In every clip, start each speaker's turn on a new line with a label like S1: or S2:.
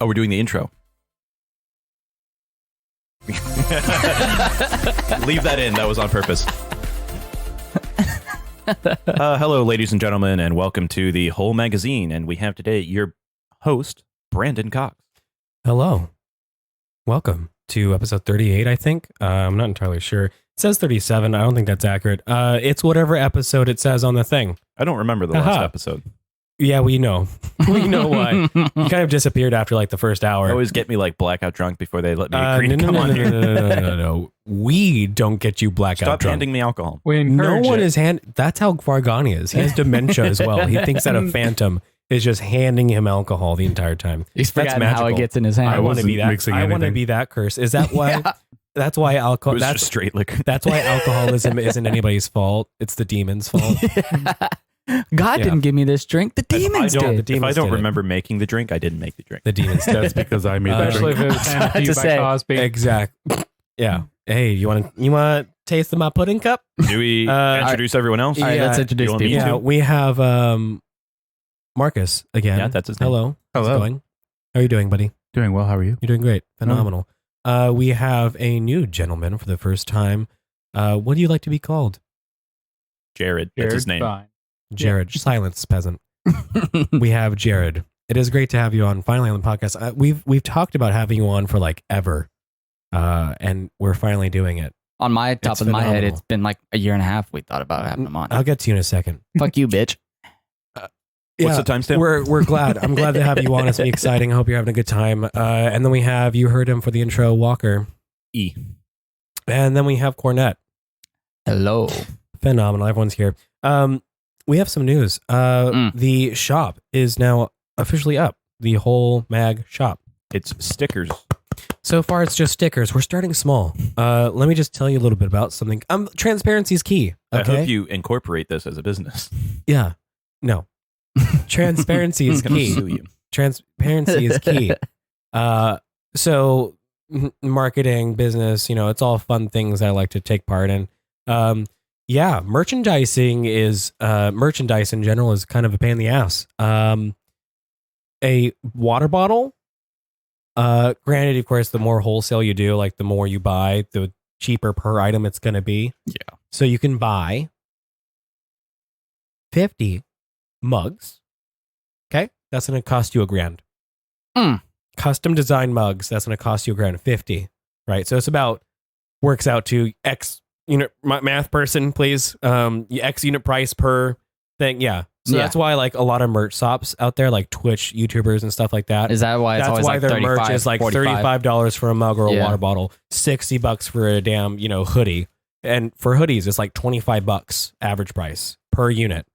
S1: Oh, we're doing the intro. Leave that in. That was on purpose. Hello, ladies and gentlemen, and welcome to the Whole Magazine. And we have today your host, Brandon Cox.
S2: Hello. Welcome to episode 38, I think. I'm not entirely sure. It says 37. I don't think that's accurate. It's whatever episode it says on the thing.
S1: I don't remember the last episode.
S2: Yeah, we know. We know why. You kind of disappeared after like the first hour.
S1: They always get me like blackout drunk before they let me agree to come on here.
S2: No. We don't get you blackout
S1: Stop
S2: drunk.
S1: handing me alcohol.
S2: No one is That's how Vargani is. He has dementia as well. He thinks that a phantom is just handing him alcohol the entire time.
S3: He's forgotten how it gets in his hand.
S2: I want to be that. I want to be that curse. Is that why? Yeah. That's why alcohol.
S1: That's just straight liquor.
S2: That's why alcoholism isn't anybody's fault. It's the demon's fault.
S3: God didn't give me this drink. The demons did.
S1: If I don't remember making the drink, I didn't make the drink.
S2: The demons did.
S4: That's because I made the drink.
S5: Especially if it was handed to you by Cosby.
S2: Exactly. Yeah. Hey, you want to taste of my pudding cup?
S1: Do we introduce everyone else?
S3: All right, let's introduce people.
S2: Yeah, we have Marcus again.
S1: Yeah, that's his name.
S2: Hello. How's it going? How are you doing, buddy?
S4: Doing well. How are you?
S2: You're doing great. Phenomenal. We have a new gentleman for the first time. What do you like to be called?
S1: Jared. That's his name.
S5: Fine.
S2: Jared. Silence, peasant. We have Jared. It is great to have you on finally on the podcast. We've talked about having you on for like ever, and we're finally doing it.
S3: On my top
S2: It's
S3: of my head,
S2: phenomenal.
S3: it's been like a year and a half we thought about having him on.
S2: I'll get to you in a second.
S3: Fuck you, bitch.
S1: What's the timestamp?
S2: We're glad. I'm glad to have you on. It's been exciting. I hope you're having a good time. And then we have, you heard him for the intro, Walker.
S1: E.
S2: And then we have Cornette.
S3: Hello.
S2: Phenomenal. Everyone's here. We have some news. The shop is now officially up. The whole mag shop.
S1: It's stickers.
S2: So far, it's just stickers. We're starting small. Let me just tell you a little bit about something. Transparency is key. Okay?
S1: I hope you incorporate this as a business.
S2: Yeah. No. Transparency is
S1: I'm gonna
S2: key.
S1: sue you.
S2: Transparency is key. So marketing, business, it's all fun things I like to take part in. Yeah, merchandising merchandise in general is kind of a pain in the ass. A water bottle, granted, of course, the more wholesale you do, like the more you buy, the cheaper per item it's going to be.
S1: Yeah.
S2: So you can buy 50 mugs. Okay. That's going to cost you $1,000. Custom design mugs. That's going to cost you $1,000. 50. Right. So it's works out to X unit math person, please. X unit price per thing. Yeah. So that's why like a lot of merch shops out there, like Twitch YouTubers and stuff like that.
S3: Is that why it's always like
S2: their merch is like $35 for a mug or a water bottle, $60 for a damn, hoodie. And for hoodies, it's like $25 average price per unit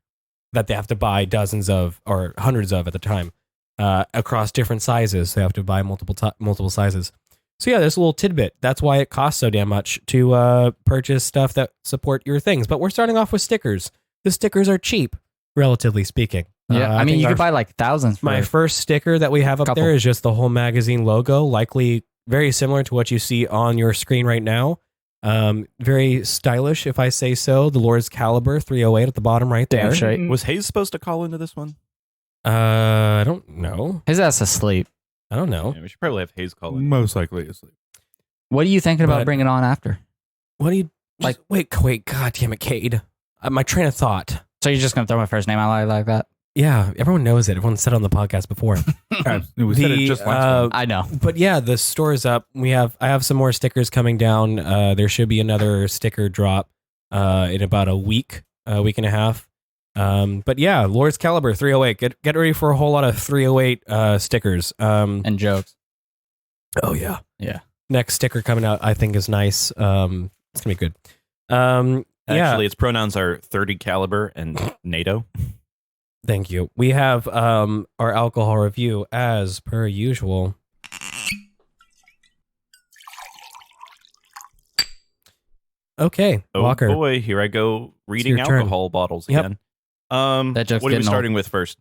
S2: that they have to buy dozens of or hundreds of at the time across different sizes. They have to buy multiple sizes. So yeah, there's a little tidbit. That's why it costs so damn much to purchase stuff that support your things. But we're starting off with stickers. The stickers are cheap, relatively speaking.
S3: Yeah, I mean, you could buy like thousands.
S2: My first sticker that we have up there is just the whole magazine logo, likely very similar to what you see on your screen right now. Very stylish, if I say so. The Lord's Caliber 308 at the bottom right there.
S3: Damn straight.
S1: Was Hayes supposed to call into this one?
S2: I don't know.
S3: His ass asleep.
S2: I don't know.
S1: Yeah, we should probably have Hayes call in.
S4: Most likely asleep.
S3: What are you thinking about bringing on after?
S2: What do you like? Wait, God damn it, Cade. My train of thought.
S3: So you're just gonna throw my first name out like that?
S2: Yeah, everyone knows it. Everyone said it on the podcast before.
S4: We said it just last
S3: I know.
S2: But yeah, the store is up. I have some more stickers coming down. There should be another sticker drop in about a week and a half. But yeah, Lord's Caliber 308. Get ready for a whole lot of 308 stickers.
S3: And jokes.
S2: Oh yeah.
S3: Yeah.
S2: Next sticker coming out, I think, is nice. It's gonna be good.
S1: Actually, its pronouns are 30 caliber and NATO.
S2: Thank you. We have our alcohol review as per usual. Okay,
S1: Oh
S2: Walker.
S1: boy, here I go reading
S2: your turn.
S1: alcohol bottles
S2: Yep.
S1: again.
S3: That joke's
S1: What are we
S3: getting
S1: starting with first?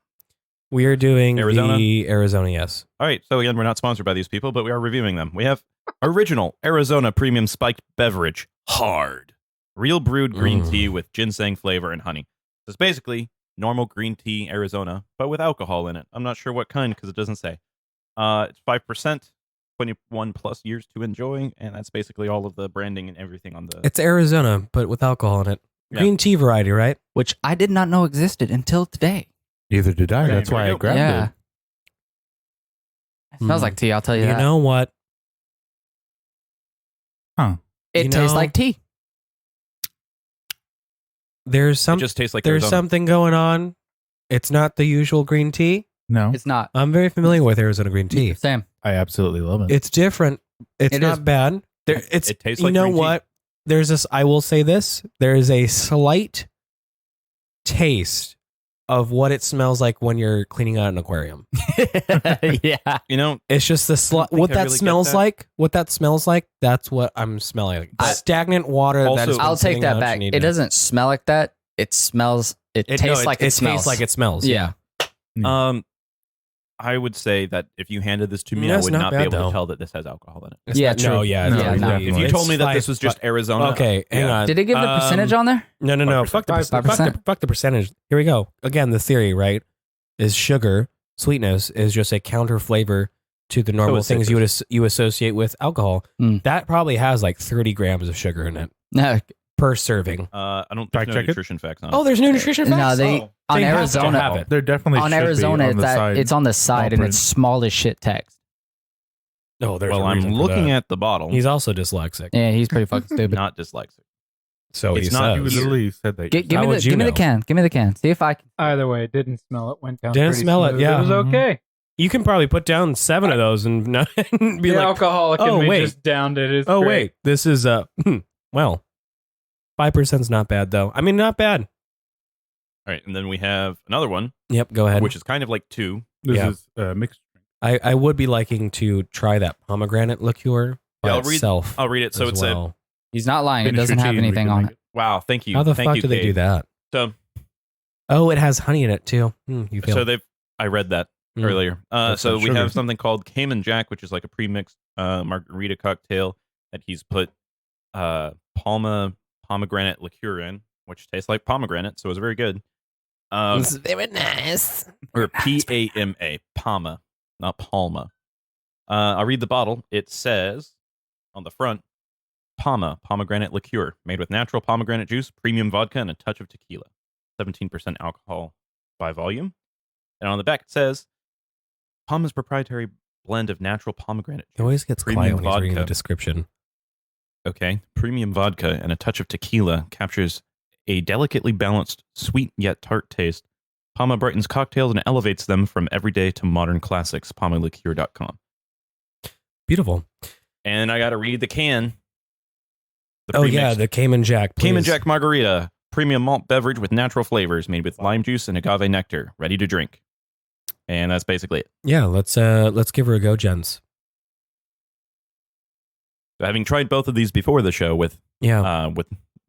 S2: We are doing
S1: Arizona?
S2: the Arizona, yes.
S1: All right, so again, we're not sponsored by these people, but we are reviewing them. We have original Arizona premium spiked beverage, hard, real brewed green tea with ginseng flavor and honey. So it's basically normal green tea Arizona, but with alcohol in it. I'm not sure what kind because it doesn't say. It's 5%, 21 plus years to enjoy, and that's basically all of the branding and everything on the.
S2: It's Arizona, but with alcohol in it.
S1: Yeah.
S2: Green tea variety, right?
S3: Which I did not know existed until today.
S4: Neither did I.
S1: Okay,
S4: That's
S1: there
S4: why
S1: you
S4: I
S1: go.
S4: grabbed
S3: Yeah.
S4: it.
S3: It smells like tea, I'll tell you,
S2: You
S3: that.
S2: know what?
S3: It
S2: you
S3: tastes
S2: know-
S3: like tea.
S2: There's
S1: It just tastes like
S2: there's
S1: Arizona.
S2: something going on. It's not the usual green tea.
S4: No,
S3: It's not.
S2: I'm very familiar with Arizona green tea.
S3: Same.
S4: I absolutely love it.
S2: It's different. It's
S3: It
S2: not
S3: is.
S2: bad. There, it's
S1: It tastes
S2: you
S1: like
S2: know
S1: green tea.
S2: what? There's this. I will say this. There is a slight taste of what it smells like when you're cleaning out an aquarium.
S3: Yeah.
S1: You know,
S2: It's just the
S1: think
S2: what
S1: I
S2: that
S1: really get
S2: smells
S1: that.
S2: like. What that smells like. That's what I'm smelling. Like.
S3: I-
S2: Stagnant water.
S1: Also-
S2: that has been
S3: I'll take
S2: sitting
S3: that
S2: out
S3: back.
S2: and you
S3: It
S2: know.
S3: doesn't smell like that. It smells. It tastes like it smells.
S2: tastes like it smells.
S3: Yeah.
S1: I would say that if you handed this to me, I
S2: That's
S1: would
S2: not
S1: not be
S2: bad,
S1: able
S2: though.
S1: to tell that this has alcohol in it.
S2: It's
S3: Yeah,
S2: not-
S3: true.
S2: No, yeah,
S4: No,
S2: it's
S4: yeah,
S2: not.
S4: definitely.
S1: If you
S2: It's
S1: told me that this
S2: five-
S1: was just Arizona,
S2: Okay, hang on.
S3: Did it give the percentage on there?
S2: No.
S1: 5%.
S2: Fuck the
S3: 5%.
S2: fuck the percentage. Here we go. Again, the theory, right, is sugar, sweetness is just a counter flavor to the normal
S1: is
S2: things you associate with alcohol.
S3: Mm.
S2: That probably has like 30 grams of sugar in it
S3: No.
S2: per serving.
S1: I don't.
S4: Fact
S1: There's no
S4: check it.
S1: nutrition facts on it.
S2: Oh, there's no nutrition facts.
S3: No, they
S2: Oh,
S3: on
S2: they have to
S3: Arizona.
S2: have it.
S4: There definitely
S3: On
S4: should
S3: Arizona,
S4: be on the side.
S3: it's on the side and
S4: print.
S3: it's small as shit text.
S2: No, there's
S1: Well,
S2: a reason
S1: I'm
S2: for
S1: looking
S2: that.
S1: at the bottle.
S2: He's also dyslexic,
S3: Yeah, he's pretty fucking stupid.
S1: not dyslexic.
S2: so
S1: it's
S2: he
S1: not-
S4: You
S2: says.
S4: literally said that.
S3: Give
S2: How
S3: me
S2: would you
S3: the
S2: know?
S3: can. Give me the can. See if I can.
S5: Either way, it didn't smell it. Went down.
S2: Didn't
S5: pretty
S2: smell it,
S5: smooth.
S2: yeah.
S5: It was okay.
S2: You can probably put down 7 of those and not be
S5: The
S2: like,
S5: alcoholic
S2: oh,
S5: in me
S2: wait.
S5: just downed it. It's
S2: oh
S5: great.
S2: wait, this is well, 5%'s not bad though. I mean, not bad.
S1: All right, and then we have another one,
S2: Yep, go ahead.
S1: which is kind of like two.
S4: This
S2: Yeah.
S4: is mixed.
S2: I would be liking to try that pomegranate liqueur by
S1: Yeah, I'll read-
S2: itself.
S1: I'll read it. So
S2: as
S1: it's
S2: well.
S3: He's not lying. It
S4: Finish
S3: doesn't
S4: your
S3: have
S4: tea and we
S3: anything
S4: can
S3: on
S4: make
S3: it.
S1: wow. Thank you.
S2: How the
S1: Thank
S2: fuck
S1: you,
S2: do they
S1: Gabe.
S2: do that?
S1: So,
S2: Oh, it has honey in it too. You feel
S1: so they've. I read that
S2: Mm.
S1: earlier.
S4: That's
S1: So
S4: not
S1: we
S4: sugar.
S1: have something called Cayman Jack, which is like a pre-mixed margarita cocktail that he's put pomegranate liqueur in, which tastes like pomegranate, so it's very good.
S2: It's very nice.
S1: Or Pama, Palma, not Palma. I'll read the bottle. It says on the front, pomegranate liqueur, made with natural pomegranate juice, premium vodka, and a touch of tequila. 17% alcohol by volume. And on the back it says, Palma's proprietary blend of natural pomegranate
S2: He always gets quiet
S1: Premium
S2: when he's reading the
S1: vodka.
S2: description.
S1: Okay. Premium vodka and a touch of tequila captures a delicately balanced, sweet yet tart taste. Palma brightens cocktails and elevates them from everyday to modern classics. PalmaLiqueur.com.
S2: Beautiful.
S1: And I got to read the can.
S2: Oh yeah, the Cayman Jack.
S1: Cayman
S2: please.
S1: Jack Margarita, premium malt beverage with natural flavors, made with lime juice and agave nectar, ready to drink. And that's basically it.
S2: Yeah, let's give her a go, gents.
S1: So having tried both of these before the show with
S2: Yeah.
S1: with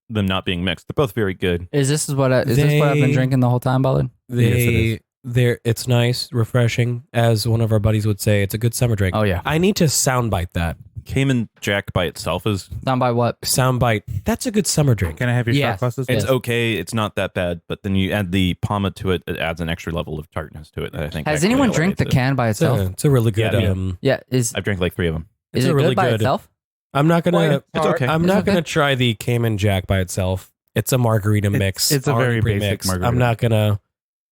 S1: them not being mixed, they're both very good.
S3: Is this what I've been drinking the whole time, Ballard?
S2: It's nice, refreshing. As one of our buddies would say, it's a good summer drink.
S3: Oh yeah.
S2: I need to soundbite that.
S1: Cayman Jack by itself is
S3: Down by what?
S2: Soundbite. That's a good summer drink.
S4: Can I have your
S3: Yes.
S4: shot glasses?
S1: it's
S3: Yes.
S1: okay. It's not that bad, but then you add the Palma to it. It adds an extra level of tartness to it. That I think
S3: Has
S1: actually
S3: anyone drank the
S1: elevates it.
S3: can by itself?
S2: It's a really good.
S1: Yeah,
S3: Yeah. Is
S1: I've drank like 3 of them.
S2: it's
S3: it
S2: a really
S3: good by
S2: good.
S3: itself?
S2: I'm not gonna.
S1: It's okay.
S2: I'm
S3: It's
S2: not
S3: okay.
S2: gonna try the Cayman Jack by itself. It's a margarita mix.
S4: it's a very
S2: already
S4: basic
S2: pre-mixed.
S4: margarita.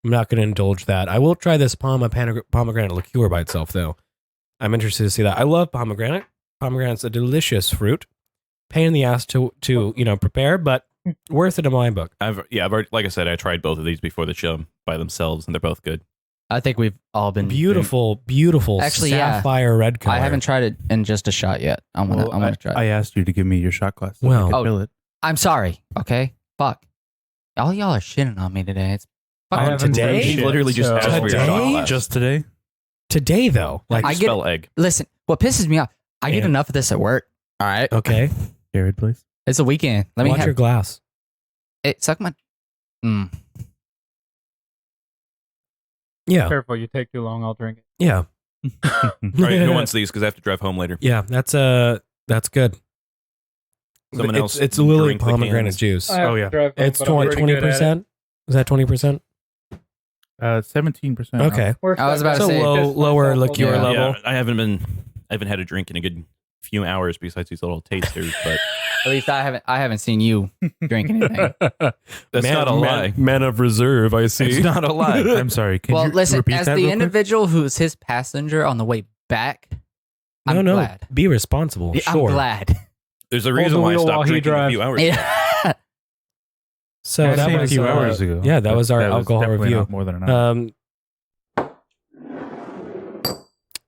S2: I'm not gonna indulge that. I will try this pomegranate liqueur by itself though. I'm interested to see that. I love pomegranate. Pomegranate's a delicious fruit. Pain in the ass to prepare, but worth it in my book.
S1: I've already, like I said, I tried both of these before the show by themselves, and they're both good.
S3: I think we've all been
S2: Beautiful
S3: Actually, yeah.
S2: sapphire red color.
S3: I haven't tried it in just a shot yet. I'm gonna try it.
S4: I asked you to give me your shot glass. So
S2: Well-
S4: I could
S3: Oh.
S4: fill it.
S3: I'm sorry. Okay. Fuck. All y'all are shitting on me today. It's
S5: I
S3: fucking
S5: haven't
S2: today?
S5: done
S1: He
S5: shit,
S1: literally just
S5: so-
S1: asked for your shot
S2: Today?
S1: glass.
S4: Just today?
S2: Today though. Like
S3: I
S1: I
S3: get-
S1: spell egg.
S3: Listen, what pisses me off, I get
S2: Yeah.
S3: enough of this at work. All right.
S2: okay.
S4: Jared, please.
S3: It's a weekend. Let me
S2: Watch
S3: have
S2: your glass.
S3: it. Suck my.
S2: Yeah.
S5: Careful, you take too long, I'll drink it.
S2: Yeah.
S1: All right, who wants these? Because I have to drive home later.
S2: Yeah, that's good.
S1: Someone else
S2: It's Lily
S1: drink the
S2: pomegranate
S1: cans.
S2: juice.
S5: I have
S4: Oh,
S5: to
S4: yeah.
S5: drive home,
S2: It's
S5: but I'm pretty good at it.
S2: 20%. Is that 20%?
S4: 17%.
S2: Okay.
S3: I was about to
S2: So
S3: say,
S2: lower liqueur
S3: Yeah.
S2: level.
S1: Yeah, I haven't had a drink in a good few hours besides these little tasters, but
S3: at least I haven't seen you drink anything.
S1: that's not a lie.
S2: Man of reserve, I see.
S1: It's not a lie.
S4: I'm sorry. Can
S3: Well,
S4: you
S3: listen,
S4: repeat
S3: as
S4: that
S3: the
S4: real quick?
S3: individual who's his passenger on the way back, I'm
S2: no,
S3: glad.
S2: be responsible.
S3: I'm
S2: Sure.
S3: glad.
S1: There's a
S5: Hold
S1: reason
S5: the
S1: why I
S5: wheel while
S1: stopped
S5: he
S1: drinking a
S5: drives.
S1: few hours ago.
S3: Yeah.
S2: So
S4: I
S2: that
S4: said
S2: was
S4: a few hours ago.
S2: Yeah, that was our
S4: that
S2: alcohol
S4: definitely
S2: review.
S4: not more than an hour.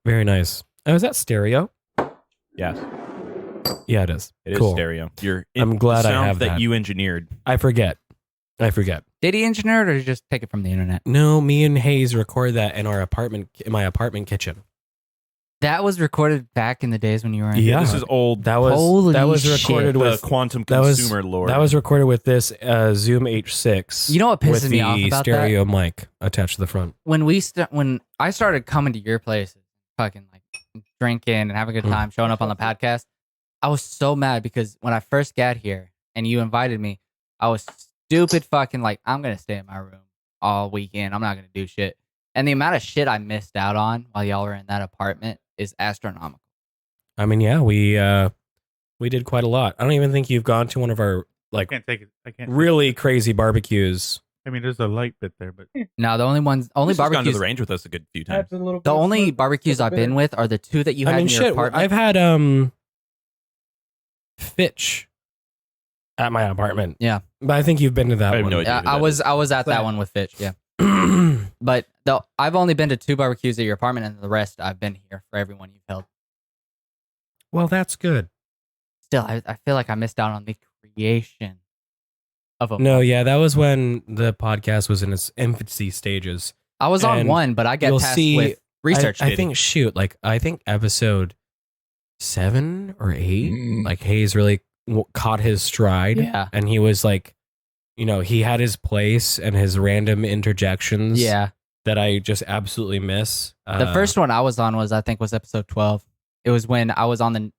S2: Very nice. Oh, is that stereo?
S1: Yes,
S2: Yeah, it is.
S1: it is
S2: Cool.
S1: stereo.
S2: I'm glad
S1: the
S2: I
S1: sound
S2: have that.
S1: you engineered.
S2: I forget.
S3: Did he engineer it or just take it from the internet?
S2: No, me and Hayes record that in my apartment kitchen.
S3: That was recorded back in the days when you were in.
S2: Yeah.
S1: This is old.
S2: That
S3: Holy
S2: was
S3: shit.
S2: recorded
S1: The
S2: with
S1: quantum
S2: that was-
S1: consumer lore.
S2: that was recorded with this Zoom H6.
S3: You know what pisses
S2: with
S3: me off
S2: the
S3: about
S2: stereo mic attached to the front.
S3: when I started coming to your place, fucking like drinking and having a good time, showing up on the podcast, I was so mad because when I first got here and you invited me, I was stupid fucking like, I'm gonna stay in my room all weekend. I'm not gonna do shit. And the amount of shit I missed out on while y'all were in that apartment is astronomical.
S2: I mean, yeah, we did quite a lot. I don't even think you've gone to one of our
S4: I
S2: like
S4: can't take it. I can't.
S2: really crazy barbecues.
S4: I mean, there's a light bit there, but
S3: No, the only
S1: She's gone to
S3: barbecues,
S1: the range with us a good few times.
S5: Adds a little bit
S3: the
S5: of
S3: only
S5: smoke,
S3: barbecues
S5: a
S3: I've
S5: bit
S3: been
S5: of-
S3: with are the two that you had
S2: I mean,
S3: in your
S2: shit.
S3: apartment.
S2: I've had Fitch at my apartment.
S3: Yeah.
S2: But I think you've been to that
S1: I have
S2: one.
S1: no idea.
S3: Yeah,
S1: who
S3: I
S1: that
S3: was
S1: is.
S3: I was at that one with Fitch. Yeah. But I've only been to 2 barbecues at your apartment, and the rest I've been here for everyone you've held.
S2: Well, that's good.
S3: Still, I feel like I missed out on the creation of a.
S2: No, yeah, that was when the podcast was in its infancy stages.
S3: I was on
S2: and
S3: one, but I got
S2: you'll
S3: tasked
S2: see-
S3: with research.
S2: I think I think episode 7 or 8, like Hayes really caught his stride.
S3: Yeah.
S2: And he was like, he had his place and his random interjections.
S3: Yeah.
S2: That I just absolutely miss.
S3: The first one I was on was episode 12. It was when I was on the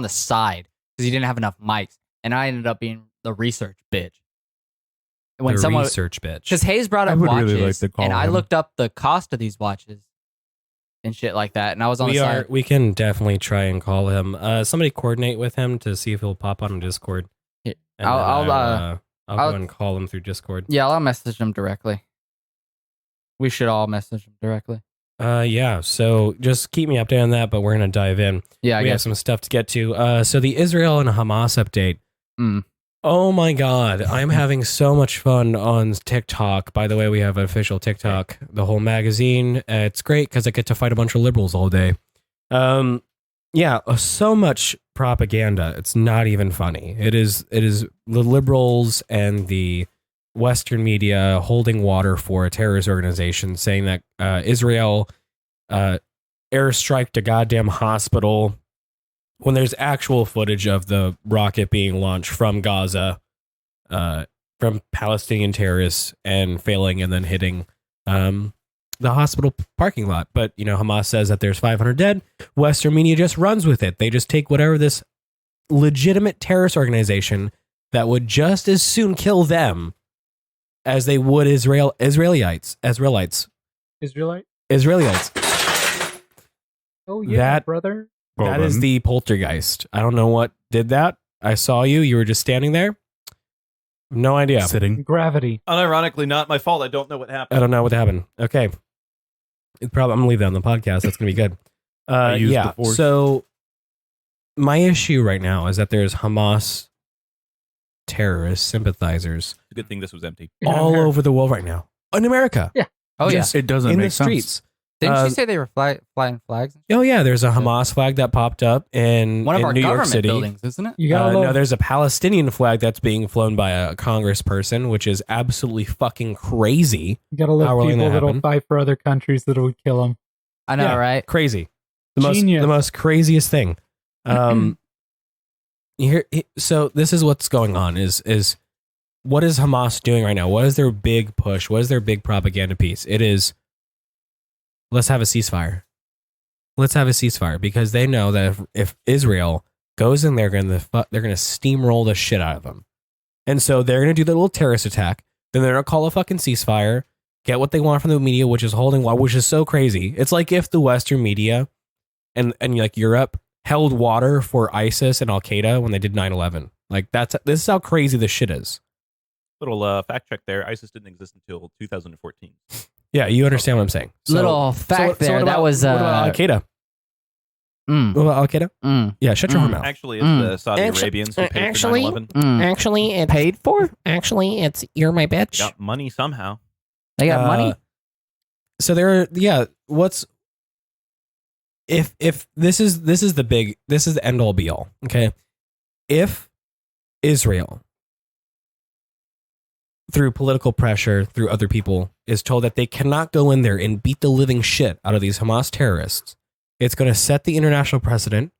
S3: side because you didn't have enough mics, and I ended up being the research bitch. When
S2: the research bitch.
S3: because Hayes brought
S4: I
S3: up
S4: would
S3: watches,
S4: really like to call
S3: and I
S4: him.
S3: looked up the cost of these watches and shit like that, and I was on the side.
S2: We can definitely try and call him. Somebody coordinate with him to see if he'll pop on Discord.
S3: Yeah.
S2: And
S3: I'll
S2: then
S3: I'll-
S2: go and call him through Discord.
S3: Yeah, I'll message him directly. We should all message him directly.
S2: Yeah. So just keep me updated on that, but we're gonna dive in.
S3: Yeah, I
S2: We have
S3: guess.
S2: some stuff to get to. So the Israel and Hamas update.
S3: Mm.
S2: Oh my God, I'm having so much fun on TikTok. By the way, we have an official TikTok, the whole magazine. It's great because I get to fight a bunch of liberals all day. Yeah, so much propaganda. It's not even funny. It is the liberals and the Western media holding water for a terrorist organization, saying that Israel airstriked a goddamn hospital when there's actual footage of the rocket being launched from Gaza, from Palestinian terrorists and failing and then hitting the hospital parking lot. But, Hamas says that there's 500 dead. Western media just runs with it. They just take whatever this legitimate terrorist organization that would just as soon kill them as they would Israelites.
S5: Israelite? Oh yeah,
S2: That-
S5: brother.
S4: Well
S2: That is
S4: then.
S2: the poltergeist. I don't know what did that. I saw you. You were just standing there. No idea.
S4: Sitting.
S5: Gravity.
S1: Unironically, not my fault. I don't know what happened.
S2: I don't know what happened. Okay. I'm going to leave that on the podcast. That's going to be good.
S4: I used
S2: Yeah.
S4: the force.
S2: So my issue right now is that there's Hamas terrorist sympathizers
S1: It's a good thing this was empty.
S2: all over the world right now. In America.
S3: Oh yeah.
S2: Just
S4: It doesn't
S2: in
S4: make
S2: the
S4: sense.
S2: streets.
S3: Didn't
S2: uh,
S3: you say they were flying flags?
S2: Oh, yeah. There's a Hamas flag that popped up in
S3: One of our
S2: New York
S3: government
S2: City.
S3: buildings, isn't it?
S5: You gotta
S2: No,
S5: love.
S2: there's a Palestinian flag that's being flown by a congressperson, which is absolutely fucking crazy.
S5: You gotta
S2: How
S5: love
S2: will
S5: people
S2: that
S5: that'll
S2: happen?
S5: fight for other countries that would kill them.
S3: I know,
S2: Yeah.
S3: right?
S2: Crazy.
S5: Genius.
S2: The most craziest thing. So this is what's going on is what is Hamas doing right now? What is their big push? What is their big propaganda piece? It is, let's have a ceasefire. Let's have a ceasefire because they know that if Israel goes in there, they're going to steamroll the shit out of them. And so they're going to do the little terrorist attack. Then they're going to call a fucking ceasefire. get what they want from the media, which is holding water, which is so crazy. It's like if the Western media and like Europe held water for ISIS and Al Qaeda when they did 9/11. Like this is how crazy this shit is.
S1: Little fact check there. ISIS didn't exist until 2014.
S2: Yeah, you understand what I'm saying.
S3: Little fact there.
S2: What
S3: that was
S2: what about Al Qaeda? What about Al Qaeda? Yeah, shut your whore mouth.
S1: Actually, it's the Saudi Arabians who paid for 9/11.
S6: Actually, it's
S3: paid for.
S6: Actually, it's you're my bitch.
S1: Got money somehow.
S3: They got money.
S2: So there are, what's if this is the end all be all, okay? If Israel through political pressure, through other people, is told that they cannot go in there and beat the living shit out of these Hamas terrorists, it's going to set the international precedent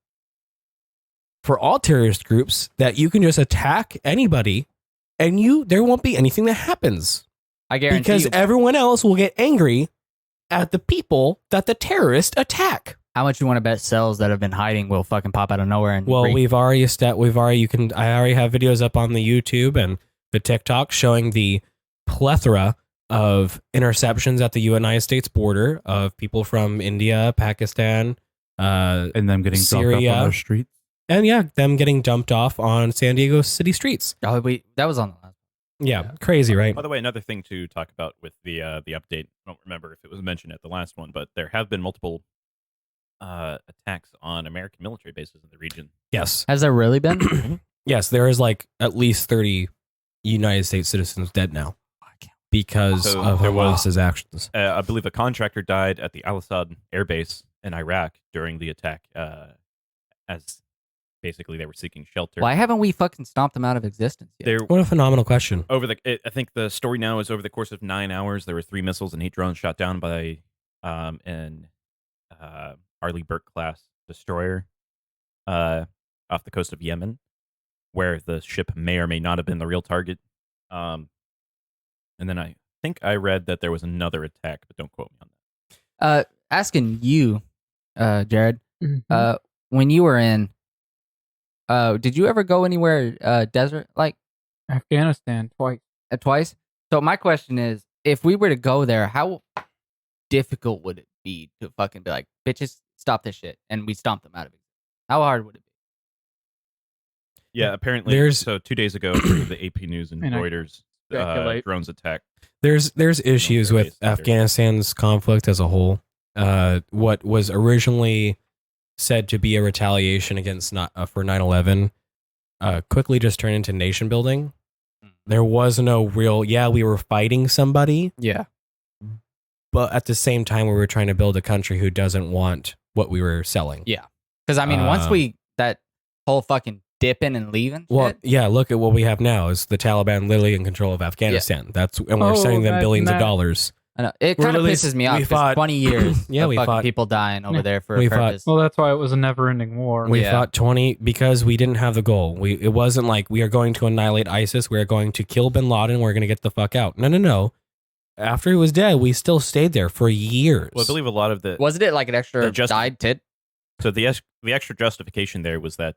S2: for all terrorist groups that you can just attack anybody and there won't be anything that happens.
S3: I guarantee
S2: Because everyone else will get angry at the people that the terrorists attack.
S3: How much you want to bet cells that have been hiding will fucking pop out of nowhere and
S2: Well, I already have videos up on the YouTube and the TikTok showing the plethora of interceptions at the United States border of people from India, Pakistan,
S4: and them getting
S2: Syria,
S4: dropped off on our streets.
S2: and them getting dumped off on San Diego city streets.
S3: Oh, that was on the last.
S2: Yeah, crazy, right?
S1: By the way, another thing to talk about with the update. I don't remember if it was mentioned at the last one, but there have been multiple attacks on American military bases in the region.
S2: Yes.
S3: Has there really been?
S2: Yes, there is like at least 30 United States citizens dead now because of Hamas's actions.
S1: I believe a contractor died at the Al-Assad Air Base in Iraq during the attack, as basically they were seeking shelter.
S3: Why haven't we fucking stomped them out of existence yet?
S2: What a phenomenal question.
S1: I think the story now is over the course of 9 hours, there were 3 missiles and 8 drones shot down by an Arleigh Burke class destroyer off the coast of Yemen, where the ship may or may not have been the real target. And then I think I read that there was another attack, but don't quote me on that.
S3: Asking you, Jared,
S5: Mhm.
S3: when you were in, did you ever go anywhere desert like
S5: Afghanistan twice.
S3: Twice? So my question is, if we were to go there, how difficult would it be to fucking be like, bitches, stop this shit, and we stomp them out of it? How hard would it be?
S1: Yeah, apparently. So 2 days ago, the AP News and
S5: And I
S1: Reuters
S5: speculate.
S1: drones attack.
S2: There's issues with Afghanistan's conflict as a whole. What was originally said to be a retaliation against for 9/11 quickly just turned into nation building. There was no real, we were fighting somebody,
S3: Yeah.
S2: but at the same time, we were trying to build a country who doesn't want what we were selling.
S3: Yeah. Because, I mean, once that whole fucking dipping and leaving
S2: Well,
S3: shit,
S2: yeah, look at what we have now is the Taliban literally in control of Afghanistan. And we're sending them billions of dollars.
S3: I know. It kind of pisses me off.
S2: we
S3: 'cause
S2: fought-
S3: 20 years
S2: Yeah,
S3: of
S2: we
S3: fucking
S2: fought-
S3: people dying over there for
S2: we
S3: a
S2: fought-
S3: purpose.
S5: Well, that's why it was a never-ending war.
S2: We
S3: Yeah.
S2: fought 20 because we didn't have the goal. It wasn't like we are going to annihilate ISIS. We are going to kill bin Laden. We're going to get the fuck out. No. After he was dead, we still stayed there for years.
S1: Well, I believe a lot of the
S3: Wasn't it like an extra died tit?
S1: So the extra justification there was that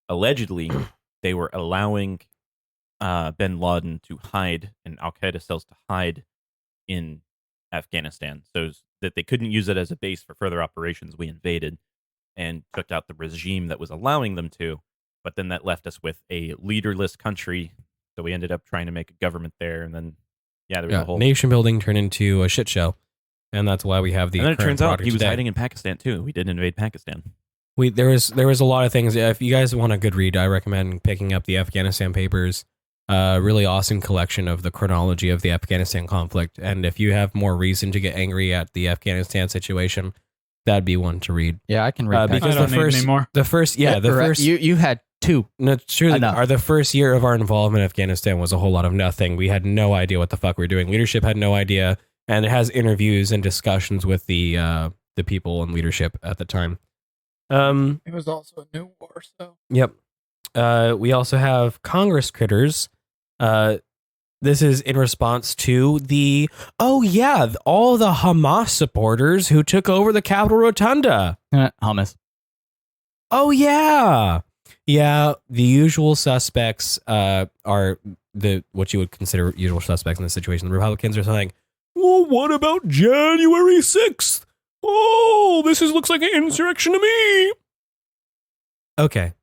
S1: allegedly they were allowing bin Laden to hide and Al Qaeda cells to hide in Afghanistan, so that they couldn't use it as a base for further operations. We invaded and took out the regime that was allowing them to, but then that left us with a leaderless country. So we ended up trying to make a government there, and then there was a whole
S2: nation building turned into a shit show, and that's why we have the.
S1: And then it
S2: current
S1: turns out
S2: product
S1: he was
S2: today.
S1: hiding in Pakistan too. We did invade Pakistan.
S2: There was a lot of things. If you guys want a good read, I recommend picking up the Afghanistan Papers. Really awesome collection of the chronology of the Afghanistan conflict. And if you have more reason to get angry at the Afghanistan situation, that'd be one to read.
S3: Yeah, I can read
S2: because
S5: I don't need any more.
S2: the first
S3: you had two.
S2: No, truly,
S3: Enough.
S2: the first year of our involvement in Afghanistan was a whole lot of nothing. We had no idea what the fuck we were doing. Leadership had no idea, and it has interviews and discussions with the people in leadership at the time.
S5: It was also a new war, so.
S2: Yep. We also have Congress critters. This is in response to all the Hamas supporters who took over the Capitol Rotunda.
S3: Hummus.
S2: Oh yeah. Yeah, the usual suspects are what you would consider usual suspects in this situation. The Republicans are saying, well, what about January 6th? Oh, looks like an insurrection to me. Okay.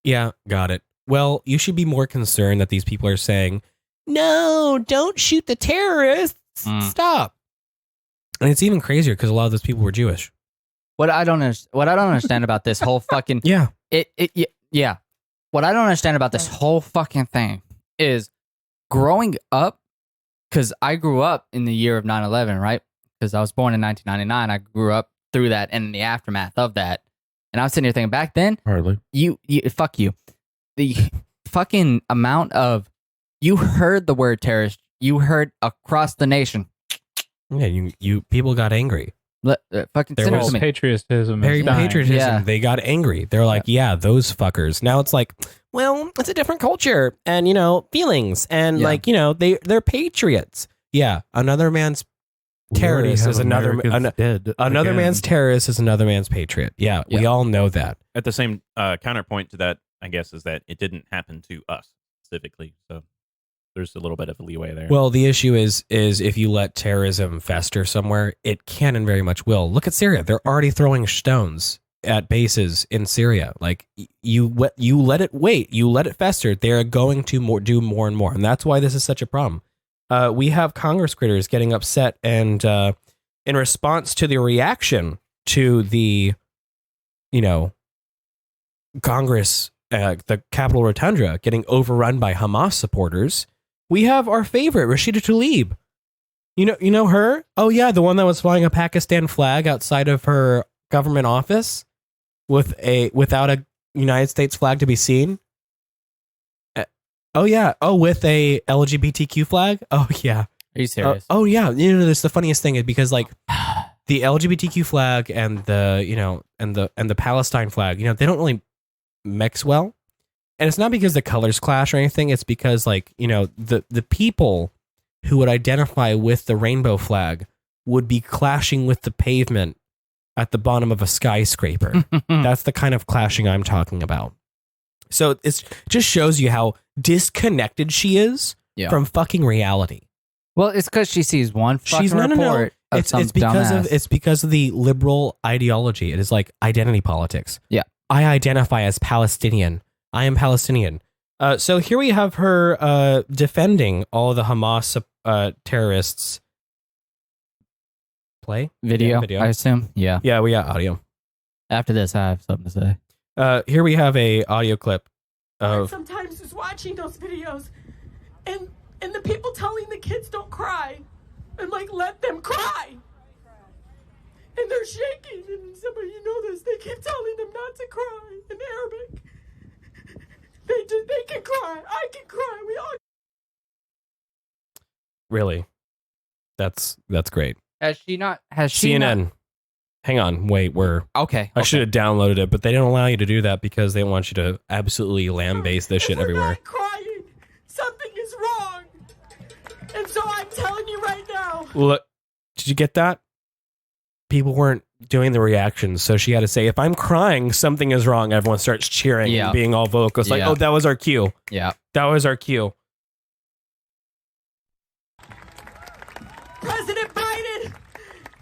S2: Yeah, got it. Well, you should be more concerned that these people are saying, no, don't shoot the terrorists. Stop. And it's even crazier because a lot of those people were Jewish.
S3: What I don't understand about this whole fucking
S2: Yeah.
S3: Yeah. What I don't understand about this whole fucking thing is growing up, because I grew up in the year of 9/11, right? Because I was born in 1999. I grew up through that and the aftermath of that. And I was sitting here thinking, back then,
S2: Hardly.
S3: you fuck you. The fucking amount of, you heard the word terrorist, you heard across the nation.
S2: Yeah, you people got angry.
S3: Fucking
S2: There
S3: send it
S2: was
S3: to me.
S5: Patriotism.
S2: Very
S5: is dying.
S2: patriotism.
S3: Yeah.
S2: They got angry. They're like, yeah, those fuckers. Now it's like, well, it's a different culture and, feelings. And they're patriots. Yeah. Another man's terrorist is another man's terrorist is another man's patriot. Yeah. We all know that.
S1: At the same counterpoint to that, I guess, is that it didn't happen to us specifically. So there's a little bit of a leeway there.
S2: Well, the issue is if you let terrorism fester somewhere, it can and very much will. Look at Syria. They're already throwing stones at bases in Syria. Like you let it fester. They're going to do more and more. And that's why this is such a problem. We have Congress critters getting upset and in response to the reaction to the, Congress, the Capitol Rotunda getting overrun by Hamas supporters. We have our favorite, Rashida Tlaib. You know her? Oh yeah, the one that was flying a Pakistan flag outside of her government office without a United States flag to be seen. Oh yeah. Oh, with a LGBTQ flag. Oh yeah.
S3: Are you serious?
S2: Oh yeah. This the funniest thing is because like the LGBTQ flag and the and the Palestine flag, they don't really mix well. And it's not because the colors clash or anything. It's because the people who would identify with the rainbow flag would be clashing with the pavement at the bottom of a skyscraper. That's the kind of clashing I'm talking about. So it just shows you how disconnected she is from fucking reality.
S3: Well, it's because she sees one fucking report. Of
S2: It's
S3: some dumbass.
S2: it's because of the liberal ideology. It is like identity politics.
S3: Yeah.
S2: I identify as Palestinian. I am Palestinian. So here we have her defending all the Hamas terrorists. Play?
S3: Video,
S2: Yeah, video.
S3: I assume. Yeah.
S2: Yeah, we got audio.
S3: After this, I have something to say.
S2: Here we have a audio clip of
S7: sometimes just watching those videos and the people telling the kids don't cry and like let them cry. And they're shaking and somebody this, they keep telling them not to cry in Arabic. They can cry. I can cry. We all
S2: really. That's great.
S3: Has she not?
S2: CNN. Hang on, wait,
S3: Okay.
S2: I should have downloaded it, but they don't allow you to do that because they want you to absolutely lambaste this shit
S7: we're
S2: everywhere.
S7: not crying. Something is wrong. And so I'm telling you right now.
S2: Look, did you get that? People weren't doing the reactions, so she had to say, if I'm crying, something is wrong. Everyone starts cheering and being all vocal. It's like, oh, that was our cue.
S3: Yeah.
S2: That was our cue.
S7: President Biden,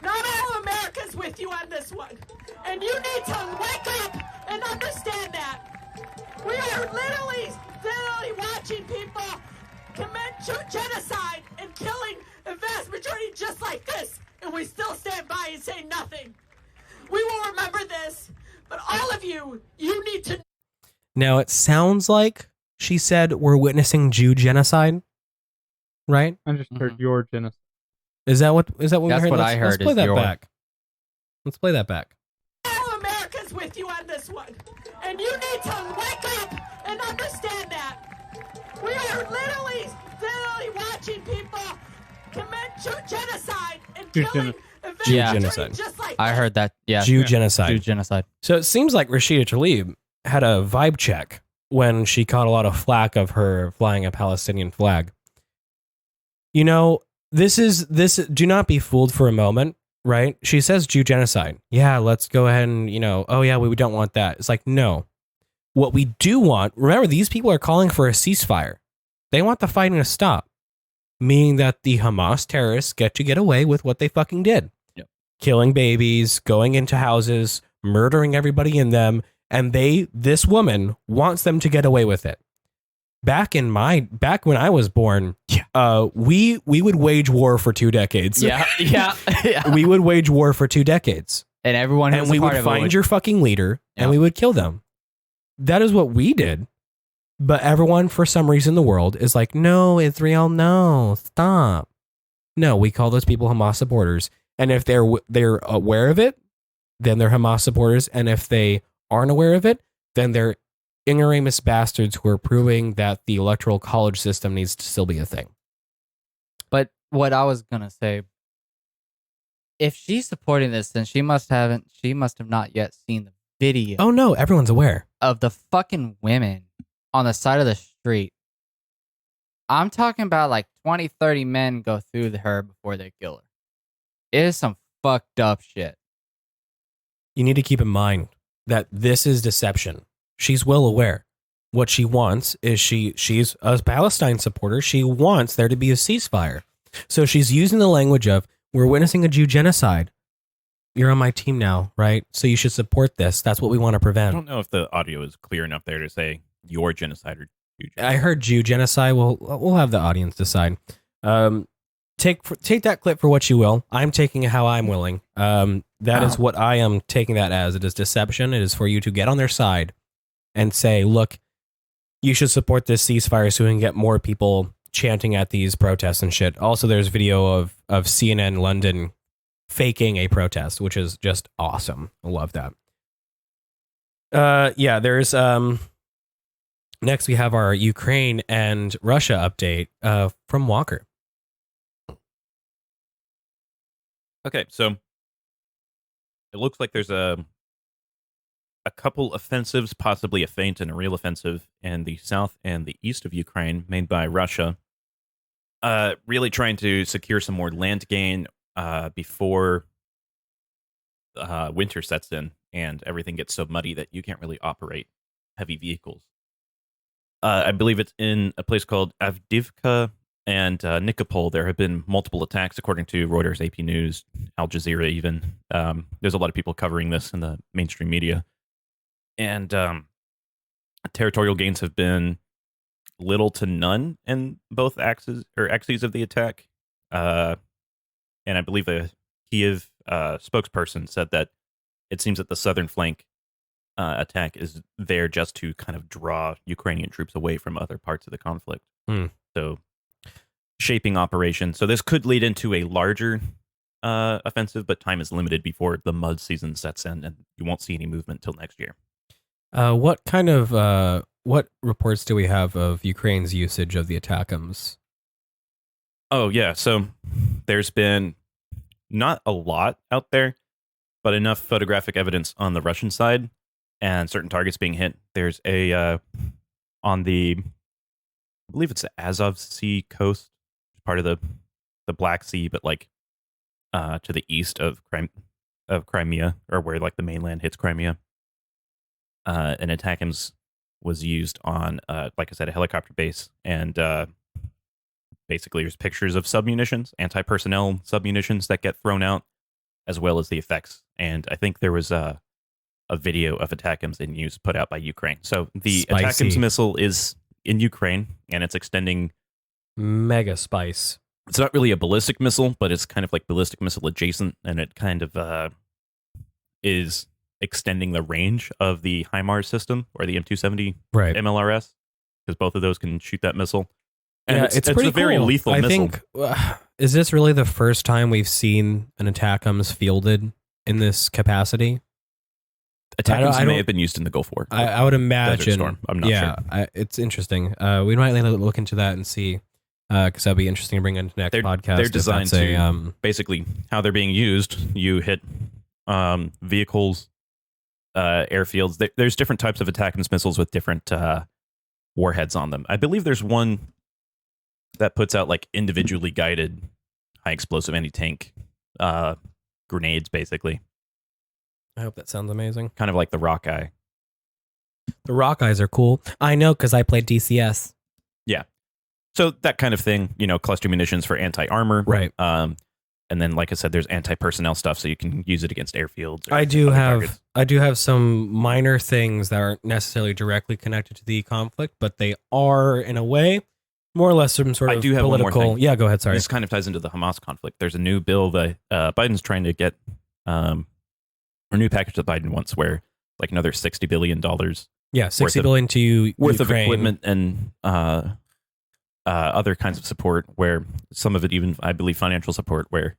S7: not all America's with you on this one. And you need to wake up and understand that. We are literally watching people commit genocide and killing the vast majority just like this. And we still stand by and say nothing. We will remember this. But all of you need to.
S2: Now, it sounds like she said we're witnessing Jew genocide, right?
S5: I just heard your genocide.
S2: Is that what we
S3: That's
S2: heard?
S3: what I heard
S2: Let's play
S3: is
S2: that
S3: your.
S2: back. Let's play that back.
S7: All America's with you on this one. And you need to wake up and understand that. We are literally watching people commit genocide and killing
S2: Jew
S3: Yeah.
S2: genocide.
S7: just like
S3: I heard that. Yeah.
S2: Jew genocide.
S3: Jew genocide. So
S2: So it seems like Rashida Tlaib had a vibe check when she caught a lot of flack of her flying a Palestinian flag. Do not be fooled for a moment, right? She says Jew genocide. Yeah, let's go ahead and, oh yeah, we don't want that. It's like, no. What we do want, remember, these people are calling for a ceasefire. They want the fighting to stop. meaning that the Hamas terrorists get away with what they fucking did.
S1: Yep.
S2: Killing babies, going into houses, murdering everybody in them, and this woman wants them to get away with it. Back when I was born, we would wage war for 2 decades.
S3: Yeah.
S2: We would wage war for 2 decades.
S3: And everyone who
S2: And
S3: was
S2: we
S3: a part
S2: would
S3: of it
S2: find your fucking leader and
S3: Yeah.
S2: we would kill them. That is what we did. But everyone, for some reason in the world, is like, no, Israel, no, stop. No, we call those people Hamas supporters. And if they're aware of it, then they're Hamas supporters. And if they aren't aware of it, then they're ignoramus bastards who are proving that the electoral college system needs to still be a thing.
S3: But what I was gonna say, if she's supporting this, then she must have not yet seen the video
S2: Oh no, everyone's aware.
S3: of the fucking women on the side of the street. I'm talking about like 20, 30 men go through her before they kill her. It is some fucked up shit.
S2: You need to keep in mind that this is deception. She's well aware. What she wants is she's a Palestine supporter. She wants there to be a ceasefire. So she's using the language of, we're witnessing a Jew genocide. You're on my team now, right? So you should support this. That's what we want to
S1: I
S2: prevent.
S1: don't know if the audio is clear enough there to say your genocide or Jew genocide.
S2: I heard Jew genocide. We'll have the audience decide. Take that clip for what you will. I'm taking it how I'm willing. That is what I am taking that as. It is deception. It is for you to get on their side and say, look, you should support this ceasefire so we can get more people chanting at these protests and shit. Also, there's video of CNN London faking a protest, which is just awesome. I love that. Yeah, there's next we have our Ukraine and Russia update from Walker.
S1: Okay, so it looks like there's a couple offensives, possibly a feint and a real offensive in the south and the east of Ukraine made by Russia, really trying to secure some more land gain before winter sets in and everything gets so muddy that you can't really operate heavy vehicles. I believe it's in a place called Avdiivka and Nikopol. There have been multiple attacks, according to Reuters, AP News, Al Jazeera even. There's a lot of people covering this in the mainstream media. And territorial gains have been little to none in both axes of the attack. And I believe a Kiev spokesperson said that it seems that the southern flank attack is there just to kind of draw Ukrainian troops away from other parts of the conflict. So shaping operation. So this could lead into a larger offensive, but time is limited before the mud season sets in, and you won't see any movement until next year.
S2: What kind of what reports do we have of Ukraine's usage of the ATACMS?
S1: Oh yeah, so there's been not a lot out there, but enough photographic evidence on the Russian side and certain targets being hit. There's a on the, I believe it's the Azov Sea coast, part of the Black Sea, but like to the east of Crimea, or where like the mainland hits Crimea. An ATACMS was used on, like I said, a helicopter base, and basically there's pictures of submunitions, anti-personnel submunitions that get thrown out, as well as the effects. And I think there was a video of ATACMS in use put out by Ukraine. So the
S2: Spicy.
S1: ATACMS missile is in Ukraine, and it's extending.
S2: Mega spice.
S1: It's not really a ballistic missile, but it's kind of like ballistic missile adjacent, and it kind of is extending the range of the HIMARS system, or the M270
S2: Right.
S1: MLRS, because both of those can shoot that missile. And
S2: Yeah,
S1: it's
S2: pretty
S1: a very
S2: cool.
S1: lethal
S2: I
S1: missile.
S2: think, is this really the first time we've seen an ATACMS fielded in this capacity?
S1: ATACMS
S2: I
S1: may
S2: don't-
S1: have been used in the Gulf War.
S2: I would imagine.
S1: Storm. I'm not
S2: yeah,
S1: sure.
S2: it's interesting. We might look into that and see, because that'd be interesting to bring into next podcast.
S1: They're
S2: if
S1: designed
S2: that's a,
S1: to basically how they're being used. You hit vehicles, airfields. There's different types of ATACMS missiles with different warheads on them. I believe there's one that puts out like individually guided high explosive anti-tank grenades, basically,
S2: I hope that sounds amazing.
S1: kind of like the Rockeye.
S2: The rock eyes are cool. I know because I played DCS.
S1: So that kind of thing, cluster munitions for anti-armor.
S2: Right.
S1: And then, like I said, there's anti-personnel stuff, so you can use it against airfields.
S2: I do have some minor things that aren't necessarily directly connected to the conflict, but they are, in a way, more or less some sort of
S1: do have
S2: political.
S1: one more thing.
S2: Yeah, go ahead. Sorry.
S1: This kind of ties into the Hamas conflict. There's a new bill that Biden's trying to get, or new package that Biden wants, where like another $60 billion.
S2: Yeah, $60 billion to
S1: worth
S2: Ukraine.
S1: Of equipment and other kinds of support, where some of it, even I believe financial support, where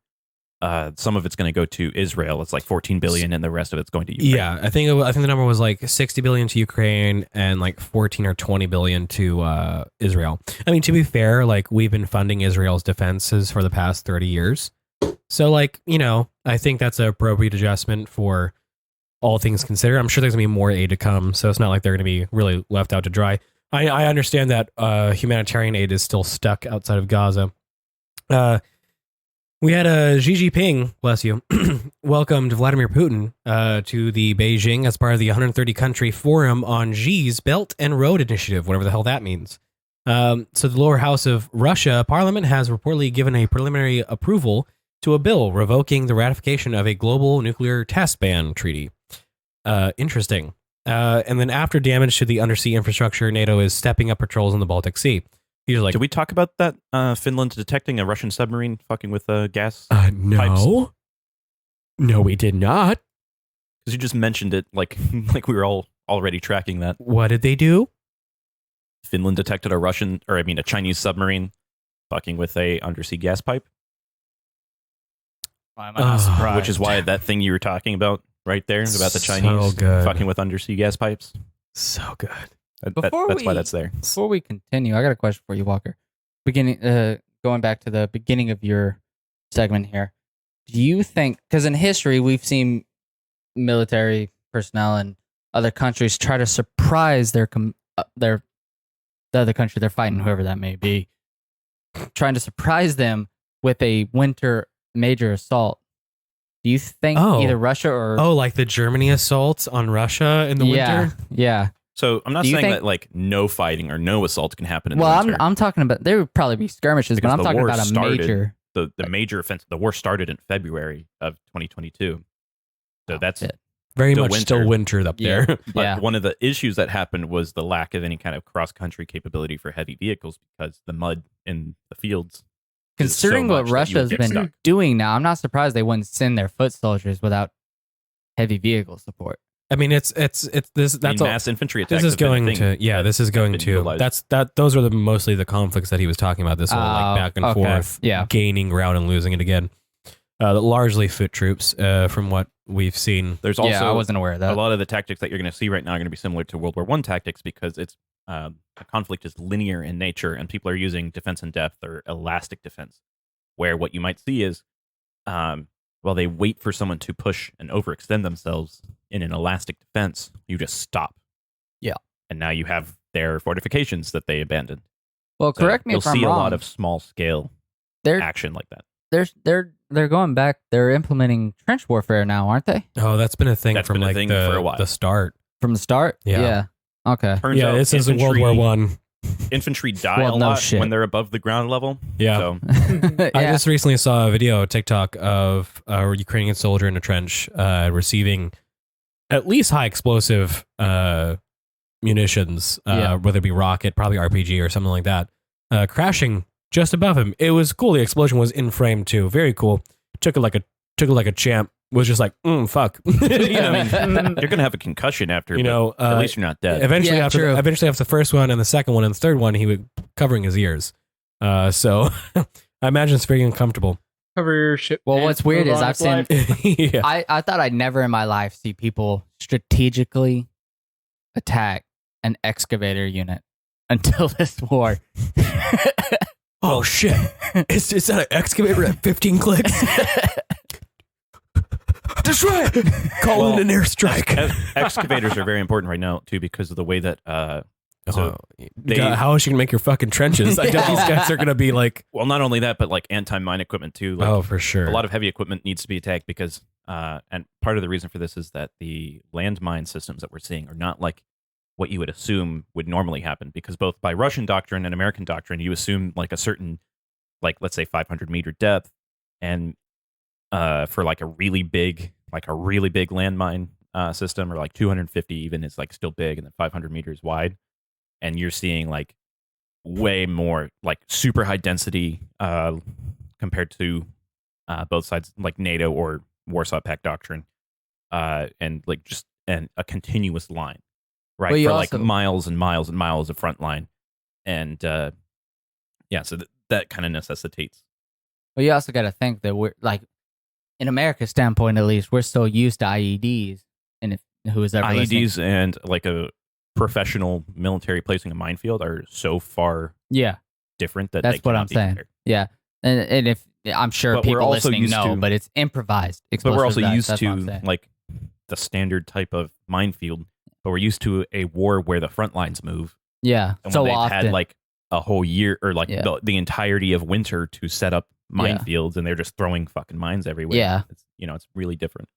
S1: some of it's going to go to Israel. It's like $14 billion, and the rest of it's going to Ukraine.
S2: Yeah, I think the number was like $60 billion to Ukraine and like 14 or 20 billion to Israel. I mean, to be fair, like we've been funding Israel's defenses for the past 30 years, so like I think that's an appropriate adjustment for all things considered. I'm sure there's gonna be more aid to come, so it's not like they're gonna be really left out to dry. I understand that humanitarian aid is still stuck outside of Gaza. We had Xi Jinping, bless you, welcomed Vladimir Putin to the Beijing as part of the 130 country forum on Xi's Belt and Road Initiative, whatever the hell that means. So the lower house of Russia parliament has reportedly given a preliminary approval to a bill revoking the ratification of a global nuclear test ban treaty. Interesting. And then after damage to the undersea infrastructure, NATO is stepping up patrols in the Baltic Sea. He's like,
S1: did we talk about that? Finland detecting a Russian submarine fucking with gas?
S2: No,
S1: pipes?
S2: No, we did not.
S1: Because you just mentioned it, like we were all already tracking that.
S2: What did they do?
S1: Finland detected a Chinese submarine fucking with a undersea gas pipe.
S3: Why am I not surprised?
S1: Which is why that thing you were talking about right there about the Chinese fucking with undersea gas pipes.
S2: So good.
S1: That's why that's there.
S3: Before we continue, I got a question for you, Walker. Going back to the beginning of your segment here, do you think, because in history we've seen military personnel in other countries try to surprise the other country they're fighting, whoever that may be, trying to surprise them with a winter major assault? Do you think either Russia or
S2: like the Germany assault on Russia in the winter?
S3: Yeah.
S1: So I'm not saying that like no fighting or no assaults can happen in the
S3: winter.
S1: winter.
S3: I'm talking about there would probably be skirmishes, but I'm talking about a major.
S1: The major offense. The war started in February of 2022. So that's
S2: very much still winter up there.
S1: But one of the issues that happened was the lack of any kind of cross-country capability for heavy vehicles because the mud in the fields.
S3: Considering what Russia's been doing now, I'm not surprised they wouldn't send their foot soldiers without heavy vehicle support.
S2: I mean, it's this. That's
S1: mass infantry attacks.
S2: This is going to those are mostly the conflicts that he was talking about. This whole like back and forth, gaining ground and losing it again. Largely foot troops, from what we've seen.
S1: There's also
S3: I wasn't aware of that.
S1: A lot of the tactics that you're going to see right now are going to be similar to World War I tactics because it's a conflict is linear in nature, and people are using defense in depth or elastic defense, where what you might see is, while they wait for someone to push and overextend themselves in an elastic defense, you just stop.
S3: Yeah.
S1: And now you have their fortifications that they abandoned.
S3: Well, correct me if I'm wrong.
S1: You'll see a lot of small scale action like that.
S3: They're going back. They're implementing trench warfare now, aren't they?
S2: Oh, that's been a thing for a while. The start.
S3: From the start?
S2: Yeah.
S3: Okay.
S1: Turns out
S2: this is World War One.
S1: Infantry die a lot when they're above the ground level.
S2: Yeah.
S1: So.
S2: I just recently saw a video, TikTok, of a Ukrainian soldier in a trench receiving at least high explosive munitions, whether it be rocket, probably RPG or something like that, crashing just above him. It was cool. The explosion was in frame too. Very cool. Took it like a champ. Was just like, fuck.
S1: You're gonna have a concussion after. At least you're not dead.
S2: Eventually, after the first one and the second one and the third one, he was covering his ears. So I imagine it's very uncomfortable.
S5: Cover your shit.
S3: Well, what's weird is I've seen. I thought I'd never in my life see people strategically attack an excavator unit until this war.
S2: Oh shit! Is that an excavator at 15 clicks? Destroy it! Call in an airstrike.
S1: Excavators are very important right now too because of the way that. How
S2: is she gonna make your fucking trenches? I know these guys are gonna be like.
S1: Well, not only that, but like anti-mine equipment too. Like,
S2: for sure.
S1: A lot of heavy equipment needs to be attacked because, and part of the reason for this is that the landmine systems that we're seeing are not like what you would assume would normally happen, because both by Russian doctrine and American doctrine, you assume like a certain, like let's say 500-meter depth, and for like a really big landmine system, or like 250 even is like still big, and then 500 meters wide, and you're seeing like way more like super high density compared to both sides, like NATO or Warsaw Pact doctrine, and like just a continuous line, right,
S3: Well,
S1: for
S3: also,
S1: like miles and miles and miles of front line, and so that kind of necessitates.
S3: Well, you also got to think that we're like, in America's standpoint, at least, we're so used to IEDs, and if who is ever
S1: IEDs
S3: listening,
S1: and like a professional military placing a minefield are so far
S3: yeah,
S1: different that
S3: that's
S1: they
S3: what
S1: cannot
S3: I'm
S1: be
S3: saying.
S1: compared.
S3: Yeah, and if I'm sure
S1: But we're
S3: people
S1: also
S3: listening
S1: used
S3: know,
S1: to-
S3: but it's improvised.
S1: But we're also
S3: explosive
S1: used
S3: device, that's what I'm
S1: to
S3: saying.
S1: like the standard type of minefield, but we're used to a war where the front lines move.
S3: yeah,
S1: And when
S3: so
S1: they've
S3: often.
S1: had like a whole year or like
S3: Yeah.
S1: the entirety of winter to set up minefields, and they're just throwing fucking mines everywhere.
S3: Yeah.
S1: It's, it's really different.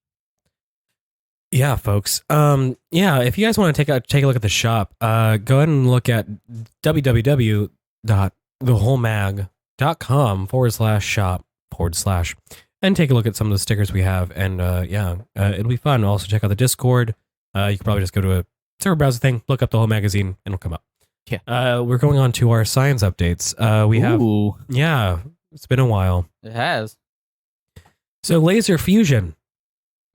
S2: Yeah, folks. Yeah, if you guys want to take a look at the shop, go ahead and look at www.thewholemag.com/shop/ and take a look at some of the stickers we have. And it'll be fun. Also, check out the Discord. You can probably just go to a server browser thing, look up the whole magazine, and it'll come up.
S3: Yeah.
S2: We're going on to our science updates. We have, it's been a while.
S3: It has.
S2: So laser fusion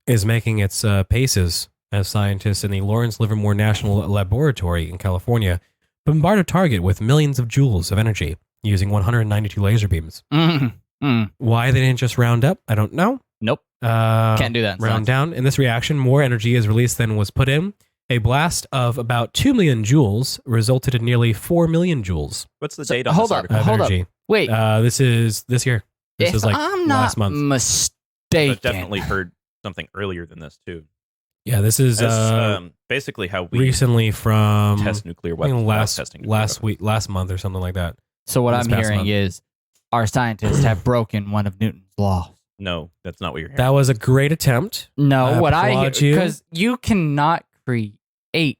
S2: is making its paces as scientists in the Lawrence Livermore National Laboratory in California bombard a target with millions of joules of energy using 192 laser beams. Why they didn't just round up, I don't know.
S3: Nope. Can't do that.
S2: Round down. In this reaction, more energy is released than was put in. A blast of about 2 million joules resulted in nearly 4 million joules
S1: What's the
S3: So,
S1: date on
S3: hold
S1: this
S3: up.
S1: article?
S2: of
S3: Hold up.
S2: energy.
S3: Wait.
S2: This is this year. This
S3: if
S2: is like
S3: I'm
S2: last
S3: not
S2: month.
S3: mistaken,
S1: I've definitely heard something earlier than this too.
S2: Yeah, this is
S1: That's, basically how we
S2: recently from
S1: test nuclear
S2: I think
S1: weapons. testing nuclear
S2: last
S1: weapons.
S2: week, last month or something like that.
S3: So what
S2: This
S3: I'm
S2: past
S3: hearing
S2: month.
S3: is our scientists have broken one of Newton's laws.
S1: No, that's not what you're hearing.
S2: That was a great attempt.
S3: No, what I hear,
S2: applaud you.
S3: because you cannot create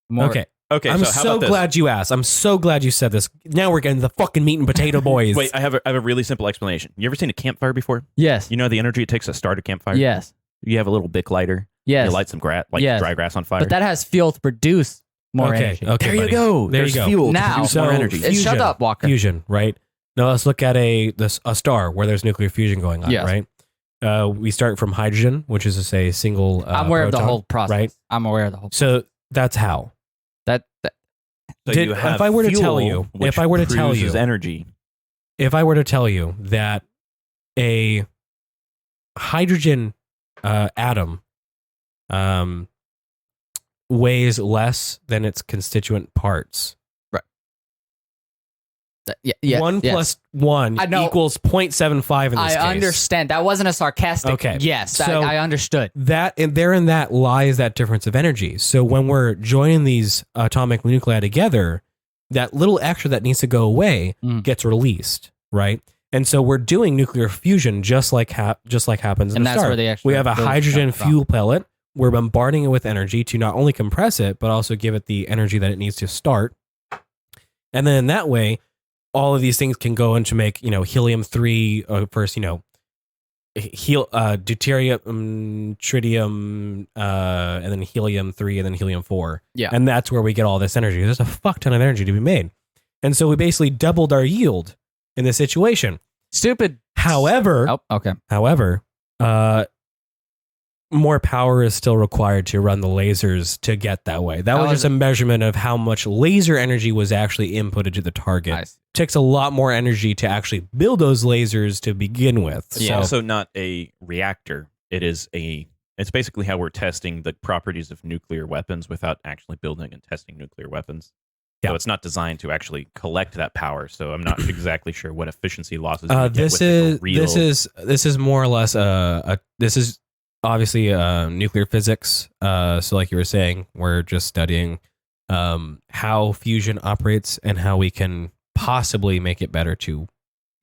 S3: more.
S2: Okay.
S1: Okay,
S2: I'm
S1: so how
S2: so
S1: about this?
S2: glad you asked. I'm so glad you said this. Now we're getting the fucking meat and potato boys.
S1: Wait, I have a really simple explanation. You ever seen a campfire before?
S3: Yes.
S1: You know the energy it takes to start a campfire?
S3: Yes.
S1: You have a little Bic lighter.
S3: Yes.
S1: You light some
S3: Yes.
S1: dry grass on fire.
S3: But that has fuel to produce more
S2: Okay,
S3: energy.
S2: okay,
S1: there you
S2: buddy.
S1: go.
S2: There
S1: There's
S2: you go.
S1: fuel to
S3: Now-
S1: produce
S2: So,
S1: more energy.
S3: It's- shut up, Walker.
S2: Fusion, right? Now let's look at a star where there's nuclear fusion going on,
S3: Yes.
S2: right? We start from hydrogen, which is to say single
S3: I'm aware of the
S2: proton,
S3: whole process.
S2: right?
S3: I'm aware of the whole
S2: So that's how.
S3: that
S1: So
S2: Did-
S1: you have
S2: if I were to tell
S1: fuel,
S2: you-
S1: which
S2: if I were to tell
S1: produces
S2: you-
S1: energy.
S2: If I were to tell you that a hydrogen atom weighs less than its constituent parts,
S3: yeah,
S2: 1
S3: yes.
S2: plus 1
S3: I know.
S2: equals 0.75 in this
S3: I
S2: case.
S3: understand. That wasn't a sarcastic.
S2: Okay.
S3: Yes,
S2: So-
S3: I understood.
S2: That and therein that lies that difference of energy. So when we're joining these atomic nuclei together, that little extra that needs to go away
S3: Mm.
S2: gets released, right? And so we're doing nuclear fusion just like happens in
S3: And
S2: the
S3: that's
S2: start.
S3: where the extra
S2: We have a
S3: fuel
S2: hydrogen
S3: comes from.
S2: fuel pellet. We're bombarding it with energy to not only compress it but also give it the energy that it needs to start. And then that way, all of these things can go into make helium-3 first, deuterium, tritium, and then helium-3, and then helium-4.
S3: Yeah.
S2: And that's where we get all this energy. There's a fuck ton of energy to be made. And so we basically doubled our yield in this situation.
S3: Stupid.
S2: However,
S3: Oh, okay.
S2: more power is still required to run the lasers to get that way. That was just a measurement of how much laser energy was actually inputted to the target.
S3: Nice.
S2: Takes a lot more energy to actually build those lasers to begin with.
S1: It's
S2: So,
S1: also not a reactor. It's basically how we're testing the properties of nuclear weapons without actually building and testing nuclear weapons.
S2: Yeah.
S1: So it's not designed to actually collect that power. So I'm not exactly sure what efficiency losses. You would get
S2: this
S1: with, like, a
S2: is
S1: real-
S2: this is more or less this is obviously nuclear physics. So like you were saying, we're just studying how fusion operates and how we can possibly make it better to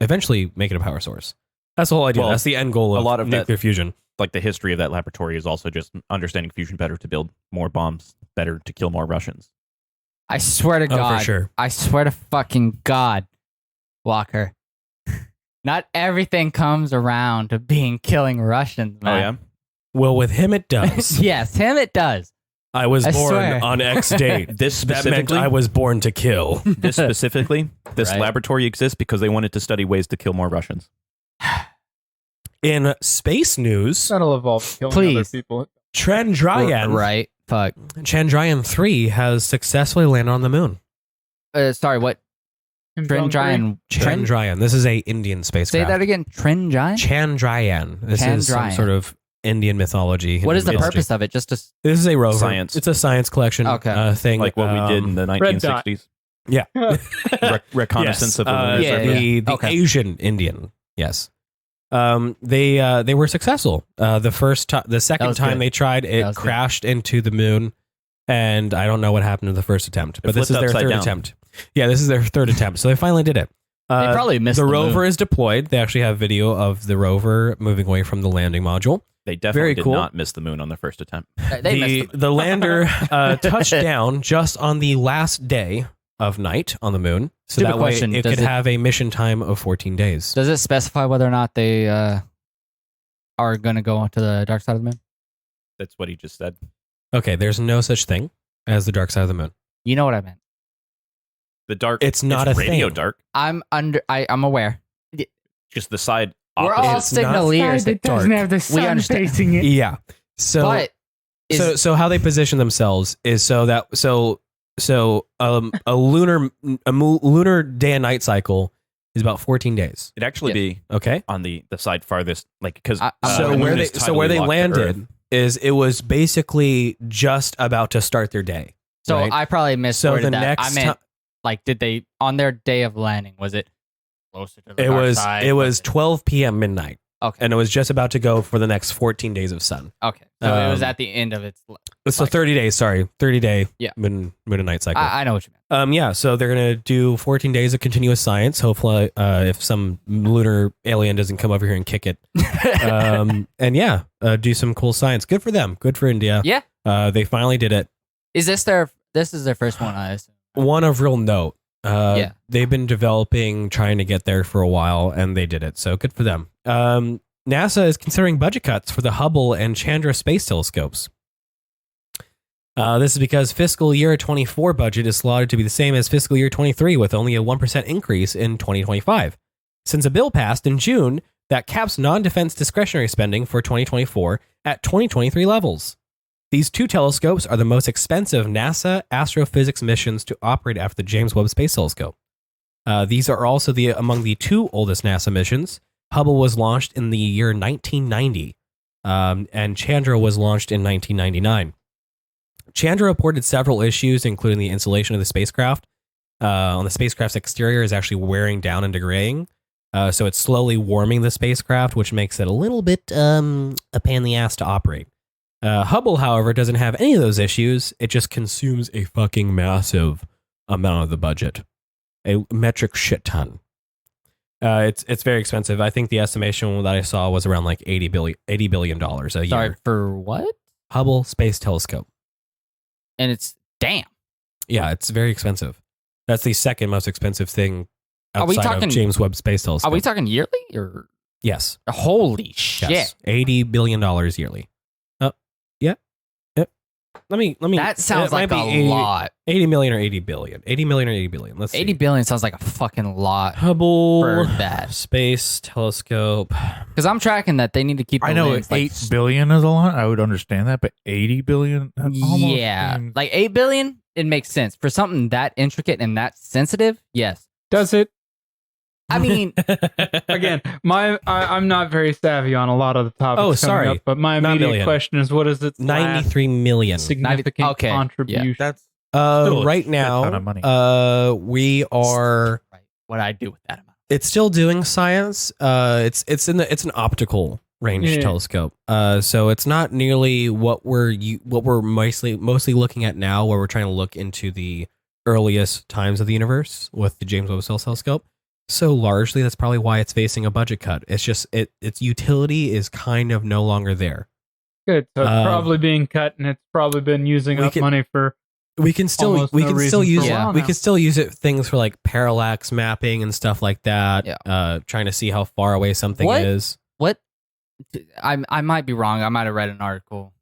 S2: eventually make it a power source. That's the whole idea.
S1: Well,
S2: That's the end goal of
S1: a lot of
S2: nuclear fusion.
S1: like the history of that laboratory is also just understanding fusion better to build more bombs better to kill more Russians.
S3: I swear to God.
S2: for sure.
S3: I swear to fucking God, Walker. Not everything comes around to killing Russians, man.
S1: Oh yeah.
S2: Well, with him it does.
S3: Yes, him it does.
S2: I was
S3: I
S2: born
S3: swear.
S2: on X date.
S1: This
S2: That meant
S1: specifically,
S2: I was born to kill.
S1: this specifically, this
S3: Right.
S1: laboratory exists because they wanted to study ways to kill more Russians.
S2: In space news,
S5: That'll evolve killing other
S3: Please.
S5: people.
S2: Chandrayaan,
S3: Right. Fuck.
S2: Chandrayaan 3 has successfully landed on the moon.
S3: Sorry, what?
S5: Kim Jong-un.
S2: Chandrayaan. This is a Indian
S3: Say
S2: spacecraft.
S3: that again. Trinjai?
S2: Chandrayaan. This is some
S3: Chandrayaan.
S2: sort of Indian mythology.
S3: What is the
S2: Hindu mythology.
S3: purpose of it? Just to.
S2: This is a rover.
S1: Science.
S2: It's a science collection
S3: Okay.
S2: thing.
S1: Like what we did in the
S5: Red dot.
S1: 1960s.
S2: Yeah.
S1: Reconnaissance
S2: Yes.
S1: of the lunar
S3: Yeah,
S1: surface.
S2: The
S3: Okay.
S2: Asian Indian. Yes. They were successful. The second
S3: was
S2: time
S3: good.
S2: they tried,
S3: That
S2: it
S3: was good.
S2: crashed into the moon, and I don't know what happened to the first attempt. But this is
S1: flipped
S2: their
S1: upside
S2: third
S1: down.
S2: attempt. Yeah, this is their third attempt. So they finally did it.
S3: They probably missed
S2: the
S3: the
S2: rover
S3: moon.
S2: is deployed. They actually have video of the rover moving away from the landing module.
S1: They definitely
S2: Very
S1: did
S2: cool.
S1: not miss the moon on the first attempt.
S3: They missed
S2: The lander touched down just on the last day of night on the moon. So
S3: Stupid
S2: that way
S3: question.
S2: it
S3: Does
S2: could
S3: it-
S2: have a mission time of 14 days.
S3: Does it specify whether or not they are going to go to the dark side of the moon?
S1: That's what he just said.
S2: Okay, there's no such thing as the dark side of the moon.
S3: You know what I meant.
S1: The dark.
S2: It's not a
S1: radio
S2: thing.
S1: dark.
S3: I'm aware.
S1: Just the side.
S3: We're
S1: opposite.
S3: all
S2: It's not
S3: signaleers.
S5: It doesn't have the sun
S3: understand.
S5: facing it.
S2: Yeah. So
S3: But
S2: so how they position themselves is so that a lunar day and night cycle is about 14 days.
S1: It'd actually be
S2: Okay.
S1: on the side farthest, like because
S3: I'm
S2: So
S3: the moon
S2: where they landed is it was basically just about to start their day.
S3: So
S2: right?
S3: I probably missed
S2: So the
S3: that.
S2: next
S3: I meant, like, did they on their day of landing? Was it closer to the
S2: it
S3: dark
S2: was
S3: side?
S2: it was 12 p.m. midnight,
S3: Okay.
S2: and it was just about to go for the next 14 days of sun.
S3: Okay. So it was
S2: Um,
S3: at the end of its.
S2: So 30 days. Sorry, 30-day
S3: Yeah.
S2: moon and night cycle.
S3: I know what you meant.
S2: Yeah, so they're gonna do 14 days of continuous science. Hopefully, if some lunar alien doesn't come over here and kick it, and yeah, do some cool science. Good for them. Good for India.
S3: Yeah.
S2: They finally did it.
S3: Is this their? This is their first one, I assume.
S2: One of real note.
S3: Yeah.
S2: They've been developing, trying to get there for a while, and they did it. So good for them. NASA is considering budget cuts for the Hubble and Chandra space telescopes. This is because fiscal year 24 budget is slotted to be the same as fiscal year 23, with only a 1% increase in 2025. Since a bill passed in June that caps non-defense discretionary spending for 2024 at 2023 levels. These two telescopes are the most expensive NASA astrophysics missions to operate after the James Webb Space Telescope. These are also among the two oldest NASA missions. Hubble was launched in the year 1990, and Chandra was launched in 1999. Chandra reported several issues, including the insulation of the spacecraft. On the spacecraft's exterior is actually wearing down and degrading, so it's slowly warming the spacecraft, which makes it a little bit a pain in the ass to operate. Hubble, however, doesn't have any of those issues. It just consumes a fucking massive amount of the budget, a metric shit ton. It's very expensive. I think the estimation that I saw was around like $80 billion a
S3: Sorry,
S2: year.
S3: for what?
S2: Hubble Space Telescope.
S3: And it's damn.
S2: Yeah, it's very expensive. That's the second most expensive thing
S3: Are we
S2: outside
S3: talking-
S2: of James Webb Space Telescope.
S3: Are we talking yearly or
S2: Yes.
S3: holy shit?
S2: Yes. $80 billion yearly. Yeah. Yep. Let me.
S3: That sounds
S2: it might
S3: like a
S2: be
S3: lot.
S2: 80 million or 80 billion. 80 million or 80 billion. Let's see.
S3: 80 billion sounds like a fucking lot
S2: Hubble
S3: for that.
S2: Space Telescope.
S3: Because I'm tracking that they need to keep.
S4: I
S3: the
S4: know
S3: lens, like,
S4: 8 billion is a lot. I would understand that, but 80 billion? That almost
S3: yeah,
S4: seems-
S3: like 8 billion. It makes sense for something that intricate and that sensitive. Yes,
S5: Does it?
S3: I mean,
S5: Again, I'm not very savvy on a lot of the topics.
S2: Oh,
S5: coming
S2: sorry.
S5: up, but my
S2: Not
S5: immediate
S2: million.
S5: question is, what is its
S2: 93 million.
S5: last significant
S3: okay, yeah.
S5: contribution?
S4: That's still a
S2: Right
S4: shit ton of
S2: now,
S4: money.
S2: we are.
S3: right, what I do with that amount.
S2: It's still doing science. It's an optical range
S5: Yeah.
S2: telescope. So it's not nearly what we're mostly looking at now, where we're trying to look into the earliest times of the universe with the James Webb Space Telescope. So largely, that's probably why it's facing a budget cut. It's just its utility is kind of no longer there.
S5: Good. So it's
S2: Um,
S5: probably being cut, and it's probably been using
S2: we
S5: up
S2: can-
S5: money for.
S2: We can still
S5: Almost
S2: we
S5: no
S2: can
S5: reason
S2: still
S5: for
S2: use
S5: a
S2: it.
S5: while
S2: We
S5: now.
S2: can still use it things for like parallax mapping and stuff like that.
S3: Yeah.
S2: Trying to see how far away something
S3: What?
S2: is.
S3: What? I might be wrong. I might have read an article,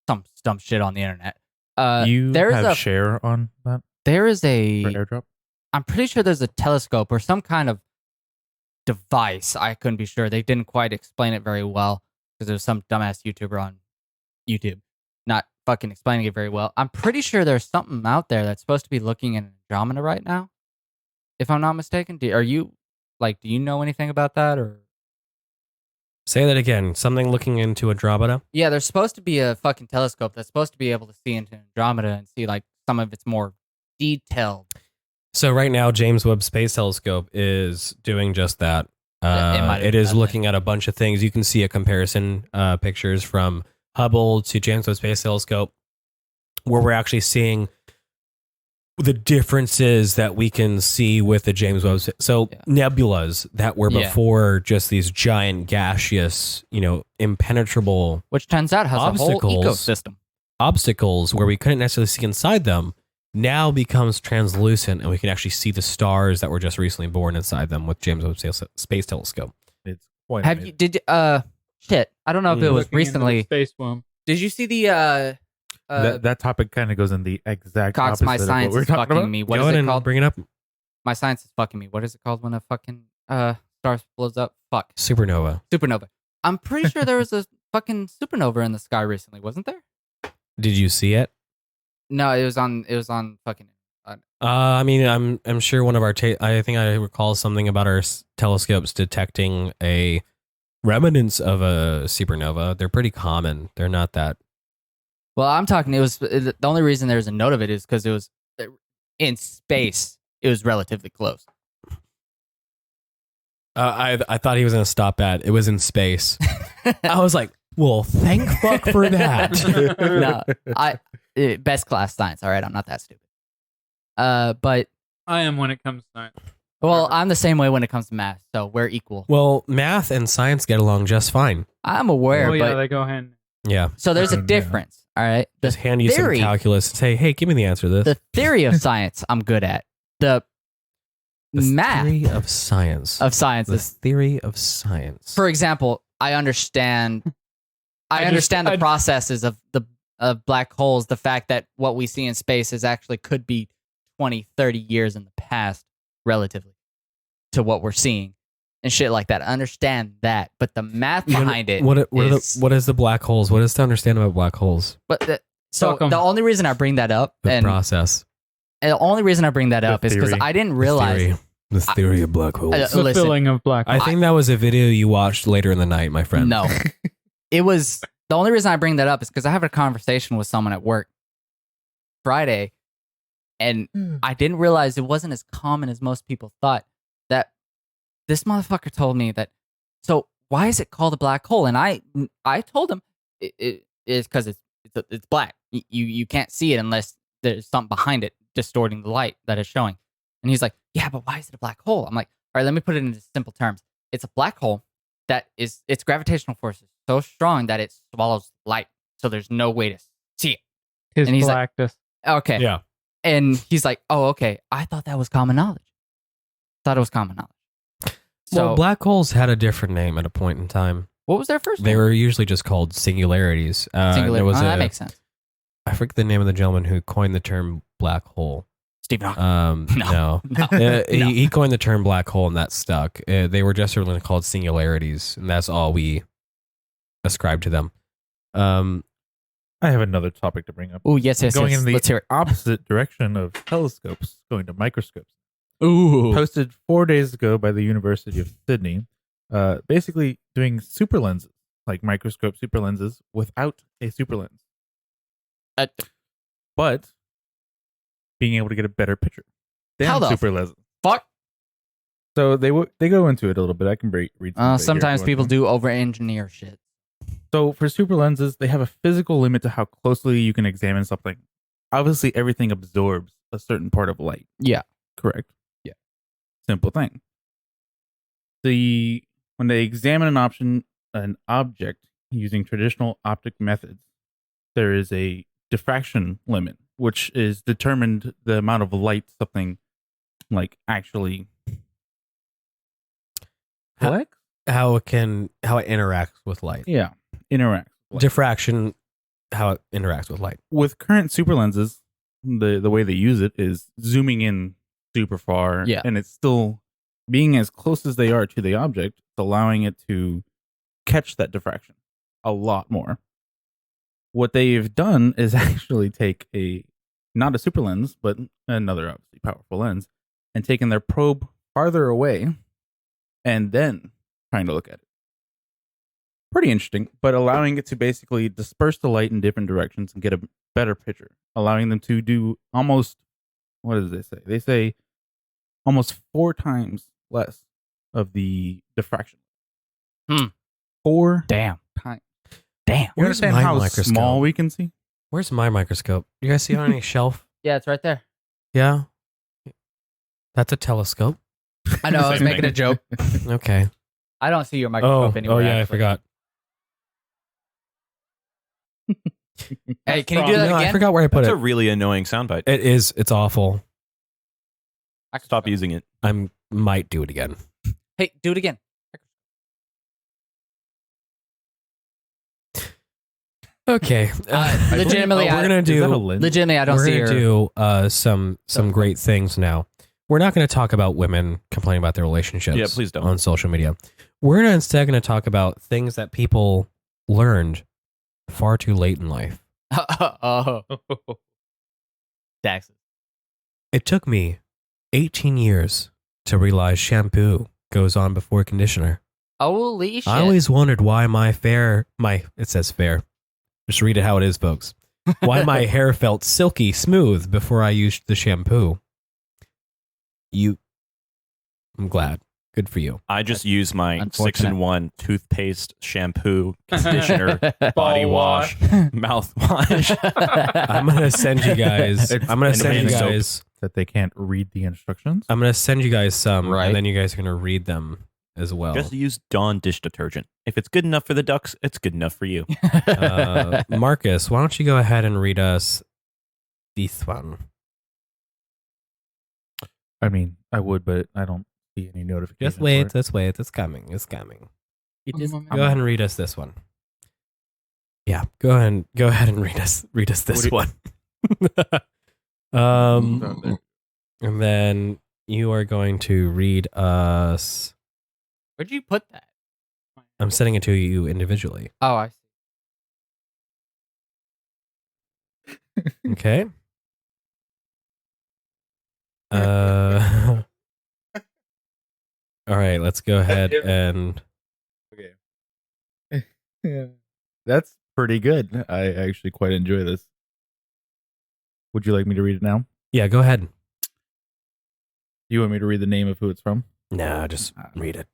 S3: some dumb shit on the internet.
S4: You
S3: there's
S4: have
S3: a
S4: share on that
S3: there is
S4: for
S3: a.
S4: airdrop?
S3: I'm pretty sure there's a telescope or some kind of device. I couldn't be sure. They didn't quite explain it very well because there's some dumbass YouTuber on YouTube not fucking explaining it very well. I'm pretty sure there's something out there that's supposed to be looking at Andromeda right now, if I'm not mistaken. Do you know anything about that or?
S2: Say that again. Something looking into Andromeda.
S3: Yeah, there's supposed to be a fucking telescope that's supposed to be able to see into Andromeda and see like some of its more detailed.
S2: So right now, James Webb Space Telescope is doing just that. It is looking at a bunch of things. You can see a comparison pictures from Hubble to James Webb Space Telescope, where we're actually seeing the differences that we can see with the James Webb. So nebulas that were before just these giant gaseous, impenetrable
S3: Which turns out has a whole
S2: obstacles.
S3: ecosystem.
S2: Obstacles where we couldn't necessarily see inside them now becomes translucent, and we can actually see the stars that were just recently born inside them with James Webb Space Telescope.
S4: It's quite
S3: Have you shit? I don't know if it was
S5: Looking into the
S3: recently.
S5: space womb.
S3: Did you see the
S4: that topic kind of goes in the exact
S3: Cox,
S4: opposite
S3: my
S4: of what
S3: science
S4: we're
S3: is
S4: talking
S3: fucking
S4: about.
S3: me. What
S2: Go
S3: is
S2: ahead
S3: it
S2: and
S3: called?
S2: bring it up.
S3: My science is fucking me. What is it called when a fucking star blows up? Fuck.
S2: Supernova.
S3: Supernova. I'm pretty sure there was a fucking supernova in the sky recently, wasn't there?
S2: Did you see it?
S3: No, it was on fucking.
S2: I mean, I'm sure one of our. I think I recall something about our telescopes detecting a remnants of a supernova. They're pretty common. They're not that.
S3: Well, I'm talking. It was the only reason there's a note of it is because it was in space. It was relatively close.
S2: I thought he was gonna stop at it was in space. I was like, well, thank fuck for that.
S3: No, best class science. All right, I'm not that stupid. But
S5: I am when it comes to science.
S3: well, I'm the same way when it comes to math. So we're equal.
S2: Well, math and science get along just fine.
S3: I'm aware,
S5: Oh yeah,
S3: but
S5: they go hand.
S2: Yeah,
S3: so there's a
S4: Yeah.
S3: difference. All right,
S2: just hand you some
S3: theory-
S2: calculus and say, hey, give me the answer to this.
S3: the theory of science I'm good at. The math
S2: theory of science.
S3: of science
S2: The
S3: is,
S2: theory of science.
S3: for example, I understand the processes of the black holes, the fact that what we see in space is actually could be 20, 30 years in the past relatively to what we're seeing and shit like that. I understand that, but the math behind it
S2: What
S3: is-
S2: what is the black holes? What is to understand about black holes?
S3: but so
S5: Fuck 'em.
S3: the only reason I bring that up
S2: The
S3: and
S2: process.
S3: the only reason I bring that up is because
S4: theory.
S3: I didn't realize
S2: The theory of black holes.
S3: Uh,
S5: The
S3: Listen,
S5: filling of black.
S2: I think that was a video you watched later in the night, my friend.
S3: no. It was the only reason I bring that up is because I have a conversation with someone at work Friday, and I didn't realize it wasn't as common as most people thought. That this motherfucker told me that. So why is it called a black hole? And I told him it is because it's black. You can't see it unless there's something behind it distorting the light that it's showing. And he's like, yeah, but why is it a black hole? I'm like, all right, let me put it into simple terms. It's a black hole that is its gravitational force is so strong that it swallows light. So there's no way to see it.
S5: His
S3: and he's like-
S5: Galactus.
S3: Okay.
S2: Yeah.
S3: And he's like, oh, okay. I thought that was common knowledge. Thought it was common knowledge. So
S2: Well, black holes had a different name at a point in time.
S3: what was their first
S2: They
S3: name?
S2: were usually just called singularities.
S3: Singular.
S2: There was
S3: that makes sense.
S2: I forget the name of the gentleman who coined the term black hole.
S3: Stephen Hawking.
S2: No.
S3: No.
S2: He coined the term black hole, and that stuck. They were just originally called singularities, and that's all we ascribe to them.
S4: I have another topic to bring up.
S3: Oh, yes.
S4: Going in the
S3: Let's hear it.
S4: opposite direction of telescopes, going to microscopes.
S3: Ooh.
S4: Posted 4 days ago by the University of Sydney, basically doing super lenses, like microscope super lenses, without a super lens, but being able to get a better picture
S3: How
S4: than
S3: the
S4: super lenses.
S3: Fuck.
S4: So they go into it a little bit. I can read some of it here if
S3: Sometimes
S4: you want
S3: people
S4: to.
S3: do over engineer shit.
S4: So for super lenses, they have a physical limit to how closely you can examine something. Obviously, everything absorbs a certain part of light.
S3: Yeah.
S4: Correct.
S3: Yeah.
S4: Simple thing. When they examine an object using traditional optic methods, there is a diffraction limit, which is determined the amount of light something like actually collects.
S2: How it interacts with light.
S4: Yeah, interacts.
S2: Diffraction, how it interacts with light.
S4: With current super lenses, the way they use it is zooming in super far, and it's still being as close as they are to the object, it's allowing it to catch that diffraction a lot more. What they've done is actually take not a super lens, but another obviously powerful lens, and taken their probe farther away and then trying to look at it. Pretty interesting, but allowing it to basically disperse the light in different directions and get a better picture, allowing them to do almost, what does they say? They say almost 4 times less of the diffraction. 4
S3: Damn.
S4: times.
S3: Damn.
S4: You understand how
S2: microscope?
S4: small we can see?
S2: Where's my microscope? You guys see it on any shelf?
S3: Yeah, it's right there.
S2: Yeah. That's a telescope.
S3: I know. I was
S1: Same
S3: making
S1: thing.
S3: a joke.
S2: Okay.
S3: I don't see your microscope anywhere.
S2: Oh yeah, I
S3: actually.
S2: forgot.
S3: Hey, can you do that
S2: No,
S3: again?
S2: I forgot where I put
S1: That's
S2: it.
S1: a really annoying soundbite.
S2: It is. It's awful.
S1: Stop using it.
S2: I might do it again.
S3: Hey, do it again.
S2: Okay.
S3: Legitimately,
S2: we're gonna
S4: Is that a
S2: do.
S4: lens?
S3: Legitimately, I don't
S2: We're
S3: see
S2: gonna
S3: your.
S2: do some great things now. We're not going to talk about women complaining about their relationships.
S1: Yeah, please don't.
S2: On social media. We're instead going to talk about things that people learned far too late in life.
S3: Oh, taxes.
S2: It took me 18 years to realize shampoo goes on before conditioner.
S3: Holy shit!
S2: I always wondered why it says fair. Just read it how it is, folks. Why my hair felt silky smooth before I used the shampoo. I'm glad. Good for you.
S1: I just use my
S3: Unfortunate.
S1: 6-in-1 toothpaste, shampoo, conditioner, body wash, mouthwash.
S2: I'm gonna send you guys.
S4: It's
S2: I'm gonna send you
S1: amazing.
S2: guys.
S4: That they can't read the instructions.
S2: I'm gonna send you guys some,
S3: Right.
S2: and then you guys are gonna read them as well.
S1: Just use Dawn dish detergent. If it's good enough for the ducks, it's good enough for you.
S2: Marcus, why don't you go ahead and read us this one?
S4: I mean, I would, but I don't see any notification.
S2: Just wait. Just wait. It's coming. It's coming.
S3: It is
S2: Go ahead and read us this one. Yeah, go ahead and read us this one. And then you are going to read us.
S3: Where'd you put that?
S2: I'm sending it to you individually.
S3: Oh, I see.
S2: Okay. All right, let's go ahead and
S4: Okay. Yeah. That's pretty good. I actually quite enjoy this. Would you like me to read it now?
S2: yeah, go ahead.
S4: You want me to read the name of who it's from?
S2: No, just read it.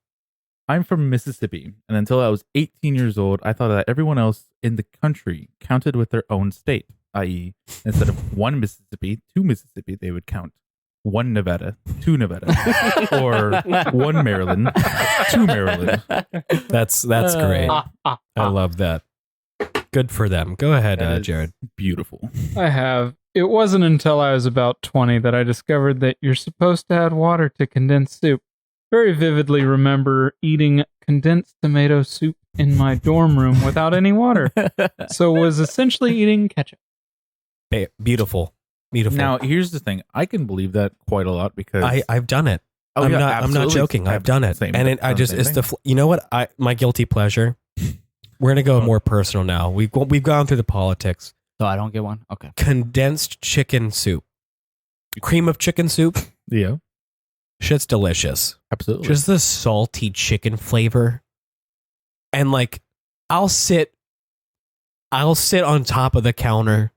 S4: I'm from Mississippi, and until I was 18 years old, I thought that everyone else in the country counted with their own state, i.e., instead of 1 Mississippi, 2 Mississippi, they would count 1 Nevada, 2 Nevada, or 1 Maryland, 2 Maryland.
S2: That's great. I love that. Good for them. Go ahead,
S4: That is
S2: Jared.
S4: Beautiful.
S5: I have. It wasn't until I was about 20 that I discovered that you're supposed to add water to condensed soup. Very vividly remember eating condensed tomato soup in my dorm room without any water. So was essentially eating ketchup.
S2: Beautiful. Beautiful.
S4: Now, here's the thing. I can believe that quite a lot because
S2: I've done it.
S4: Oh,
S2: I'm
S4: yeah,
S2: not
S4: absolutely.
S2: joking. I've done it.
S4: Same-
S2: and I just
S4: same
S2: it's
S4: thing.
S2: you know what? My guilty pleasure. We're going to go more personal now. We've gone through the politics.
S3: So I don't get one? Okay.
S2: Condensed chicken soup. Cream of chicken soup.
S4: Yeah,
S2: Shit's delicious.
S4: absolutely.
S2: Just the salty chicken flavor. And like I'll sit on top of the counter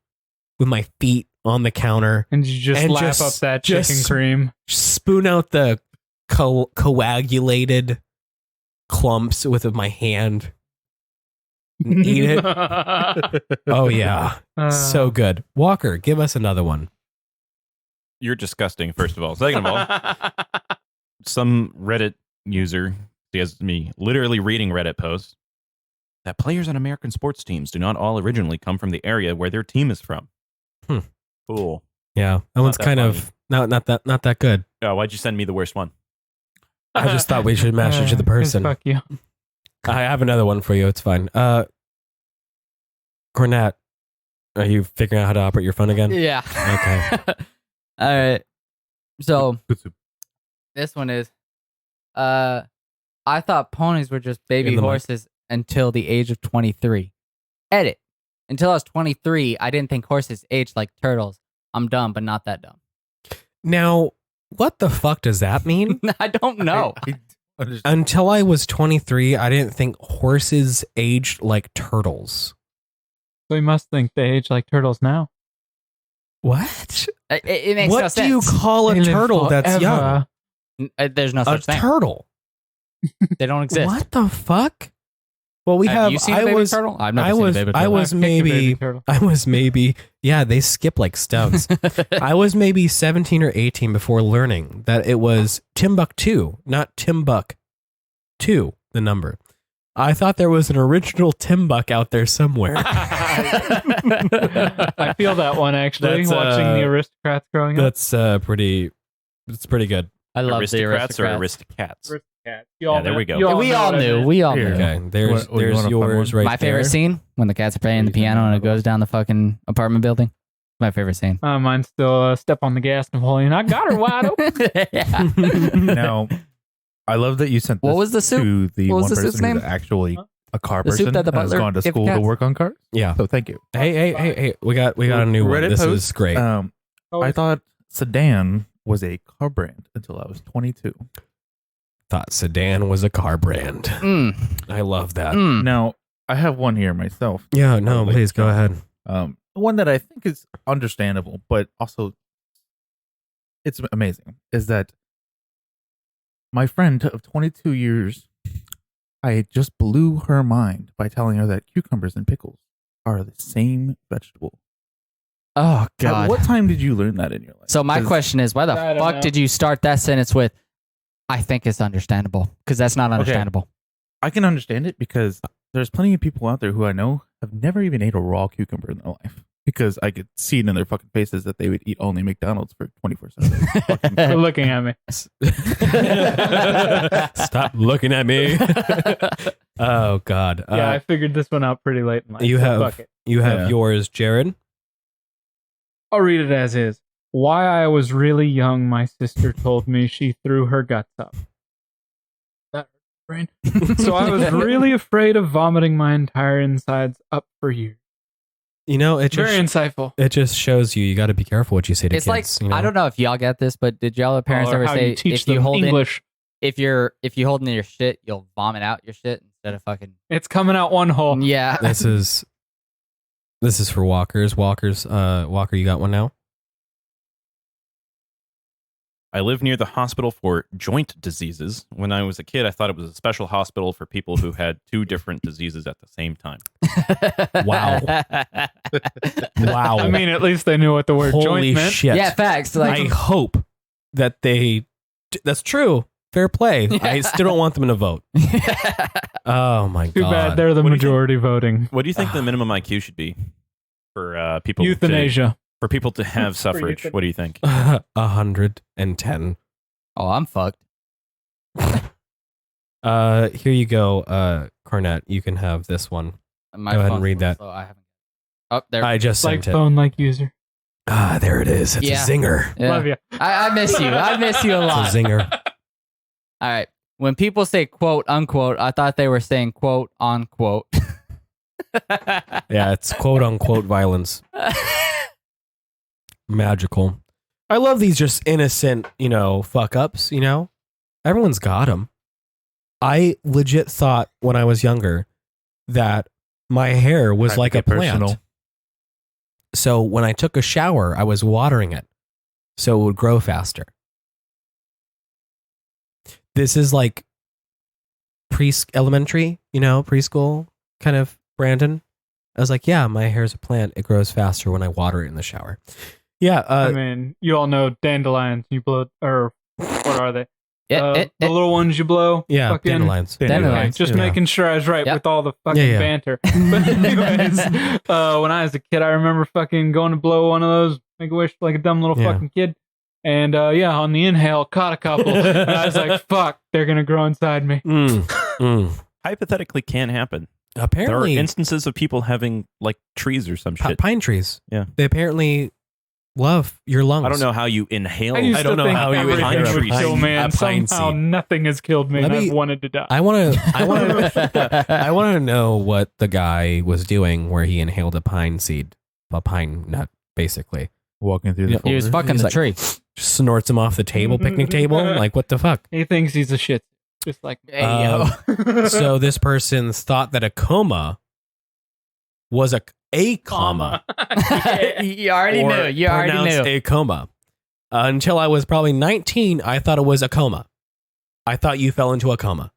S2: with my feet on the counter,
S5: And you just
S2: And
S5: lap
S2: just-
S5: up that chicken
S2: just-
S5: cream.
S2: spoon out the coagulated clumps with my hand. And eat it. Oh yeah. So good. Walker, give us another one.
S1: You're disgusting, first of all. Second of all, some Reddit user, he has me literally reading Reddit posts, that players on American sports teams do not all originally come from the area where their team is from. Cool.
S2: Yeah, that one's
S1: that
S2: kind
S1: funny.
S2: of not that good.
S1: Oh, why'd you send me the worst one?
S2: I just thought we should match it to the
S5: 'Cause
S2: person.
S5: Fuck you.
S2: I have another one for you. It's fine. Cornette, are you figuring out how to operate your phone again?
S3: Yeah.
S2: Okay.
S3: All right. So
S4: Good soup.
S3: this one is, I thought ponies were just baby
S2: In the mic.
S3: horses until the age of 23. Edit. Until I was 23, I didn't think horses aged like turtles. I'm dumb, but not that dumb.
S2: Now, what the fuck does that mean?
S3: I don't know.
S4: I understand.
S2: Until I was 23, I didn't think horses aged like turtles.
S5: So you must think they age like turtles now.
S2: What?
S3: It makes no
S2: What
S3: sense.
S2: do you call a
S5: They live
S2: turtle that's young?
S5: forever.
S3: There's no
S2: A
S3: such thing.
S2: turtle.
S3: They don't exist.
S2: What the fuck? Well, we have.
S3: you seen a
S2: I
S3: baby
S2: was.
S3: turtle? I've never
S2: I
S3: seen
S2: was.
S3: a baby
S2: I
S3: turtle.
S2: was
S5: I've kicked a baby
S2: maybe.
S5: turtle.
S2: I was maybe. Yeah, they skip like stones. I was maybe 17 or 18 before learning that it was Timbuktu, not Timbuk 2, the number. I thought there was an original Timbuk out there somewhere.
S5: I feel that one actually.
S2: That's,
S5: watching the aristocrats growing up.
S2: That's pretty. It's pretty good.
S3: I love the
S1: Aristocrats or
S3: aristocrats.
S1: Aristocats?
S5: You all
S1: Yeah, there
S5: know-
S1: we go.
S5: you all
S3: We
S5: know
S3: all
S5: what I
S3: knew.
S5: meant.
S3: We all
S4: Here.
S3: knew.
S2: Okay, there's
S4: What, you want a fun
S2: yours
S4: one?
S2: right
S3: My favorite
S2: there.
S3: scene when the cats are playing the piano and it goes down the fucking apartment building. My favorite scene.
S5: Mine's still step on the gas, Napoleon. I got her wide open.
S3: Yeah.
S4: Now, I love that you sent this
S3: What was the soup?
S4: to the
S3: What was
S4: one
S3: the
S4: person
S3: soup's name?
S4: who's actually a car
S3: The soup
S4: person
S3: that the
S4: has
S3: butler
S4: gone to
S3: gave
S4: school to
S3: cats?
S4: work on cars.
S2: Yeah.
S4: So thank you.
S2: Hey! We got a new one.
S4: Reddit
S2: This
S4: post,
S2: is great.
S4: I thought sedan was a car brand until I was 22.
S2: Thought sedan was a car brand.
S3: Mm.
S2: I love that.
S3: Mm.
S4: Now, I have one here myself.
S2: Yeah, no,
S4: Like,
S2: please go ahead.
S4: One that I think is understandable, but also it's amazing, is that my friend of 22 years, I just blew her mind by telling her that cucumbers and pickles are the same vegetable.
S3: Oh,
S4: At
S3: God.
S4: what time did you learn that in your life?
S3: So my
S4: 'Cause
S3: question is, why the
S5: I don't
S3: fuck
S5: know.
S3: did you start that sentence with, I think it's understandable? Because that's not understandable.
S4: I can understand it because there's plenty of people out there who I know have never even ate a raw cucumber in their life. Because I could see it in their fucking faces that they would eat only McDonald's for 24/7.
S5: They're looking at me.
S2: Stop looking at me. Oh God.
S5: Yeah, I figured this one out pretty late in life.
S2: you
S5: so
S2: have
S5: fuck it.
S4: Yeah.
S2: yours, Jared.
S5: I'll read it as is. Why I was really young, my sister told me she threw her guts up. That hurts my brain. So I was really afraid of vomiting my entire insides up for years.
S2: You know, it
S5: Very
S2: just
S5: insightful.
S2: it just shows you got to be careful what you say to
S3: It's
S2: kids.
S3: like, I don't know if y'all get this, but did y'all the parents
S5: Or
S3: ever
S5: how
S3: say,
S5: you teach
S3: if you
S5: them
S3: hold in,
S5: English,
S3: if you hold in your shit, you'll vomit out your shit instead of fucking.
S5: it's coming out one hole.
S3: Yeah.
S2: This is for walkers. Walker, you got one now?
S1: I live near the hospital for joint diseases. When I was a kid, I thought it was a special hospital for people who had two different diseases at the same time.
S2: Wow. Wow.
S5: I mean, at least they knew what the word
S2: Holy
S5: joint meant.
S2: shit.
S3: Yeah, facts.
S2: I
S3: Like,
S2: hope that that's true. Fair play. I still don't want them to vote. Oh my
S5: Too
S2: God.
S5: bad they're the
S1: What do you think?
S5: majority voting.
S1: What do you think the minimum IQ should be for people?
S5: Euthanasia.
S1: For people to have suffrage.
S5: euthanasia.
S1: What do you think?
S2: 110.
S3: oh, I'm fucked.
S2: Here you go, Cornette. You can have this one.
S3: My
S2: Go ahead and
S3: phone's
S2: read
S3: full,
S2: that.
S3: So I haven't. Oh, there.
S2: I just
S5: Like
S2: sent it.
S5: phone, like user.
S2: Ah, there it is. It's
S3: Yeah.
S2: a zinger.
S3: Yeah.
S5: Love you.
S3: I miss you. I miss you a lot.
S2: It's a zinger.
S3: All right. When people say quote unquote, I thought they were saying quote unquote.
S2: Yeah, it's quote unquote violence. Magical. I love these just innocent, fuck ups, Everyone's got them. I legit thought when I was younger that my hair was
S4: Time to
S2: like a
S4: get
S2: plant.
S4: personal.
S2: So when I took a shower, I was watering it so it would grow faster. This is like elementary, preschool kind of Brandon. I was like, yeah, my hair's a plant. It grows faster when I water it in the shower. Yeah.
S5: I mean, you all know dandelions. You blow, or what are they? The little ones you blow.
S2: Yeah,
S5: fucking
S2: dandelions.
S3: Dandelions.
S5: Just making sure I was right with all the fucking banter. But anyways, when I was a kid, I remember fucking going to blow one of those Make-A-Wish like a dumb little fucking kid. And on the inhale, caught a couple. And I was like, fuck, they're going to grow inside me.
S1: Hypothetically can happen.
S2: Apparently.
S1: There are instances of people having like trees or some shit.
S2: Pine trees.
S1: Yeah.
S2: They apparently love your lungs.
S1: I don't know how you inhale.
S5: I don't know how you inhale a kill man.
S2: pine
S5: Somehow
S2: seed.
S5: nothing has killed me. And I've wanted to die.
S2: I want to know what the guy was doing where he inhaled a pine seed, a pine nut, basically.
S4: Walking through the
S3: He was fucking the tree.
S2: Just snorts him off the table, picnic table. Like, what the fuck?
S5: He thinks he's a shit. Just like,
S2: so this person thought that a coma was a comma.
S3: You already knew. You already
S2: pronounced
S3: knew.
S2: a coma. Until I was probably 19, I thought it was a coma. I thought you fell into a coma.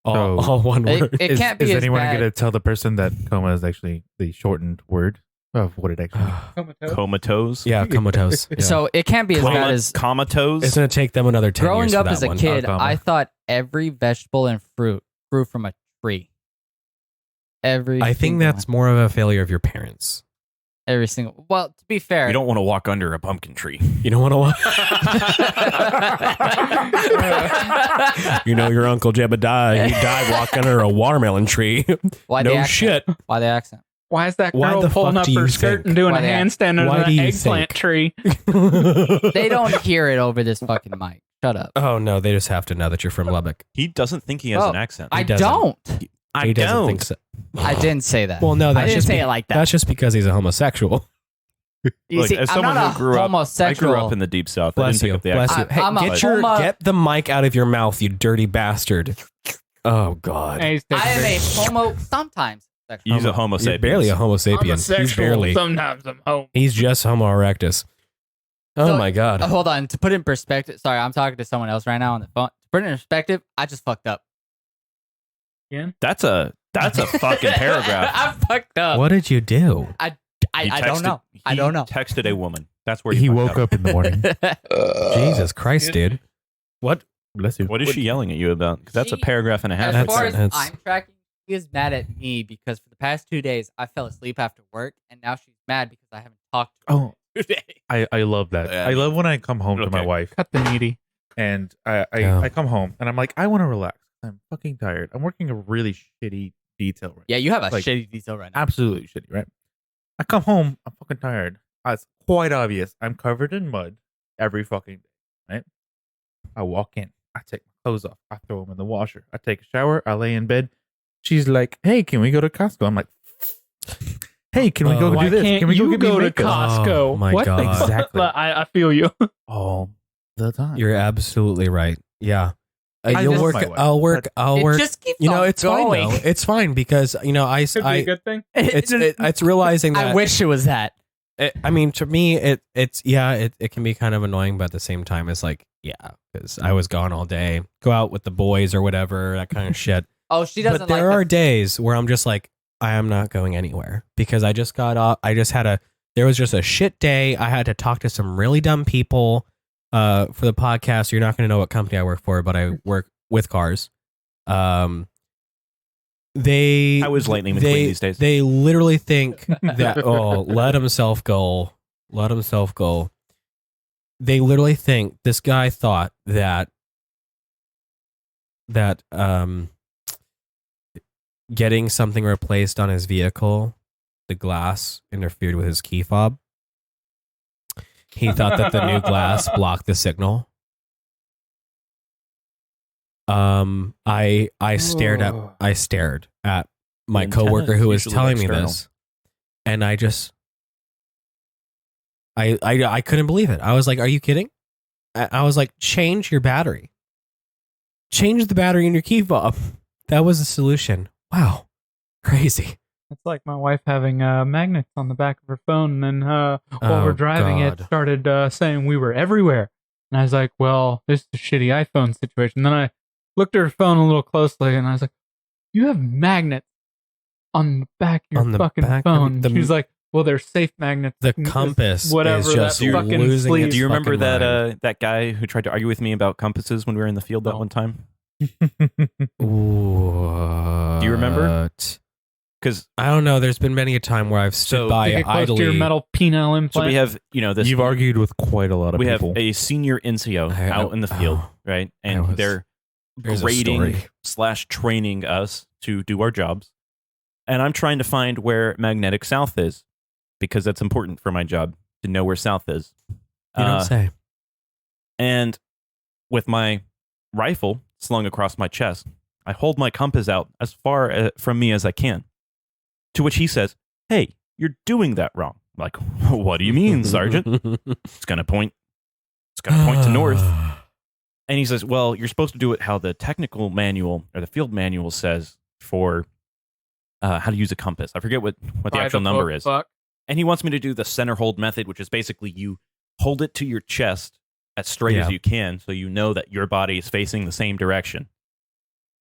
S2: All one word.
S3: It can't be
S4: Is
S3: as
S4: anyone
S3: bad.
S4: going to tell the person that coma is actually the shortened word of what it actually means?
S1: Comatose.
S2: Yeah, comatose. Yeah.
S3: So it can't be as bad as
S1: comatose.
S2: It's going to take them another 10
S3: growing
S2: years
S3: up
S2: for
S3: as
S2: that
S3: a
S2: one.
S3: kid.
S4: comma.
S3: I thought every vegetable and fruit grew from a tree.
S2: I think that's more of a failure of your parents.
S3: every single. Well, to be fair,
S1: You don't want to walk under a pumpkin tree.
S2: You don't want to walk. You know, your Uncle Jebediah, he died walking under a watermelon tree.
S3: Why the
S2: No
S3: accent?
S2: shit.
S3: Why the accent?
S5: Why is that
S2: Why
S5: girl
S2: the
S5: pulling
S2: fuck
S5: up
S2: do you
S5: her skirt
S2: think?
S5: and doing
S3: Why
S5: a
S3: they-
S5: handstand
S2: why
S5: under
S2: do
S5: an
S2: you
S5: eggplant
S2: think?
S5: tree?
S3: They don't hear it over this fucking mic. Shut up.
S2: Oh, no, they just have to know that you're from Lubbock.
S1: He doesn't think he has
S3: Oh,
S1: an accent.
S3: I
S2: doesn't.
S3: don't.
S2: He doesn't think so.
S3: I didn't say that.
S2: Well, no,
S3: I
S2: that's
S3: didn't
S2: just
S3: say it like that.
S2: That's just because he's a homosexual.
S3: You
S1: Look,
S3: see,
S1: as
S3: I'm
S1: someone
S3: not
S1: who grew up, I
S3: homosexual.
S1: grew up in the deep south. I
S2: Bless
S1: didn't pick
S2: you.
S1: up the
S2: Bless
S1: accent.
S2: you. Hey,
S3: I'm a
S2: get the mic out of your mouth, you dirty bastard. Oh, God.
S5: Hey, he's taking
S3: I am a
S5: pictures.
S3: homo sometimes.
S1: He's a homo
S2: He's
S1: sapien.
S2: barely a homo sapien. He's
S5: Homosexual.
S2: barely.
S5: Sometimes I'm home.
S2: He's just homo erectus. Oh,
S3: So-
S2: my God.
S3: Hold on. To put it in perspective, sorry, I'm talking to someone else right now on the phone. To put it in perspective, I just fucked up.
S1: That's a fucking paragraph.
S3: I fucked up.
S2: What did you do?
S3: I
S1: He
S3: don't know.
S1: texted-
S3: I don't know.
S1: He texted a woman. That's where
S4: He
S1: fucked
S4: woke up in the morning.
S2: Jesus Christ, dude. What?
S4: Bless you.
S1: What is she yelling at you about? Because that's a
S3: She-
S1: paragraph and a half.
S3: As
S2: That's-
S3: far as
S2: that's-
S3: I'm tracking, she is mad at me because for the past 2 days I fell asleep after work, and now she's mad because I haven't talked to her
S4: Oh,
S3: today.
S4: I love that.
S1: Yeah.
S4: I love when I come home to my
S1: Okay.
S4: wife
S5: Cut the needy.
S4: and I
S2: Yeah.
S4: come home and I'm like, I want to relax. I'm fucking tired. I'm working a really shitty detail right
S3: Yeah, you have a
S4: Like,
S3: shitty detail right now.
S4: absolutely shitty, right? I come home, I'm fucking tired. It's quite obvious. I'm covered in mud every fucking day, right? I walk in, I take my clothes off, I throw them in the washer, I take a shower, I lay in bed. She's like, "Hey, can we go to Costco?" I'm like, "Hey, can we go
S5: Why
S4: do this?
S5: can't
S4: Can we
S5: you
S4: get me
S5: go to
S4: makeup?"
S5: Costco?
S2: Oh, my
S5: What?
S2: God.
S4: Exactly.
S5: I feel you.
S4: All the time.
S2: You're absolutely right. Yeah.
S4: I
S2: You'll
S4: miss
S2: work.
S4: my wife,
S2: I'll work.
S4: but-
S2: I'll
S3: It
S2: work.
S3: just keeps
S2: You know,
S3: on
S2: it's
S3: going.
S2: fine though. It's fine because you know
S5: Could be a
S2: I
S5: good thing.
S2: it's realizing that
S3: I wish it was that.
S2: I mean, to me, it's it can be kind of annoying, but at the same time, it's like, yeah, because I was gone all day, go out with the boys or whatever, that kind of shit.
S3: Oh, she doesn't
S2: But
S3: like
S2: there are
S3: the-
S2: days where I'm just like, I am not going anywhere because I just got off. There was just a shit day. I had to talk to some really dumb people for the podcast. You're not going to know what company I work for, but I work with cars.
S1: I was lightning McQueen these days.
S2: They literally think that, oh, let himself go. Let himself go. They literally think this guy thought that getting something replaced on his vehicle, the glass interfered with his key fob. He thought that the new glass blocked the signal. I stared at my
S1: The antenna
S2: coworker
S1: is
S2: who was
S1: usually
S2: telling me
S1: external.
S2: this, and I just I couldn't believe it. I was like, "Are you kidding?" I was like, "Change your battery. Change the battery in your key fob." That was the solution. Wow, crazy.
S5: It's like my wife having magnets on the back of her phone, and then while
S2: Oh,
S5: we're driving,
S2: God.
S5: it started saying we were everywhere. And I was like, "Well, this is a shitty iPhone situation." Then I looked at her phone a little closely, and I was like, "You have magnets on the back of your
S2: On the
S5: fucking
S2: back of
S5: phone."
S2: the-
S5: She's like, Well, they're safe magnets.
S2: The compass
S5: whatever
S2: is just
S5: that fucking
S2: losing
S5: sleeve.
S2: its
S1: Do you remember
S2: fucking mind.
S1: that guy who tried to argue with me about compasses when we were in the field that one time?
S2: Ooh,
S1: Do you remember? Because
S2: I don't know. There's been many a time where I've stood
S1: So-
S2: by
S5: Get close to your
S2: idly.
S5: metal penile implant.
S1: so we have this.
S4: You've argued with quite a lot of
S1: we
S4: people.
S1: have a senior NCO
S2: I-
S1: out in the field, right? And
S2: was-
S1: they're
S2: There's a
S1: grading
S2: story.
S1: / training us to do our jobs. And I'm trying to find where magnetic south is because that's important for my job to know where south is.
S2: You don't say.
S1: And with my rifle slung across my chest, I hold my compass out as far from me as I can. To which he says, "Hey, you're doing that wrong." I'm like, "What do you mean, Sergeant?" It's gonna point to north. And he says, "Well, you're supposed to do it how the technical manual or the field manual says for how to use a compass. I forget what the
S5: By
S1: actual number
S5: book,
S1: is."
S5: fuck.
S1: And he wants me to do the center hold method, which is basically you hold it to your chest as straight as
S2: Yeah.
S1: you can so you know that your body is facing the same direction.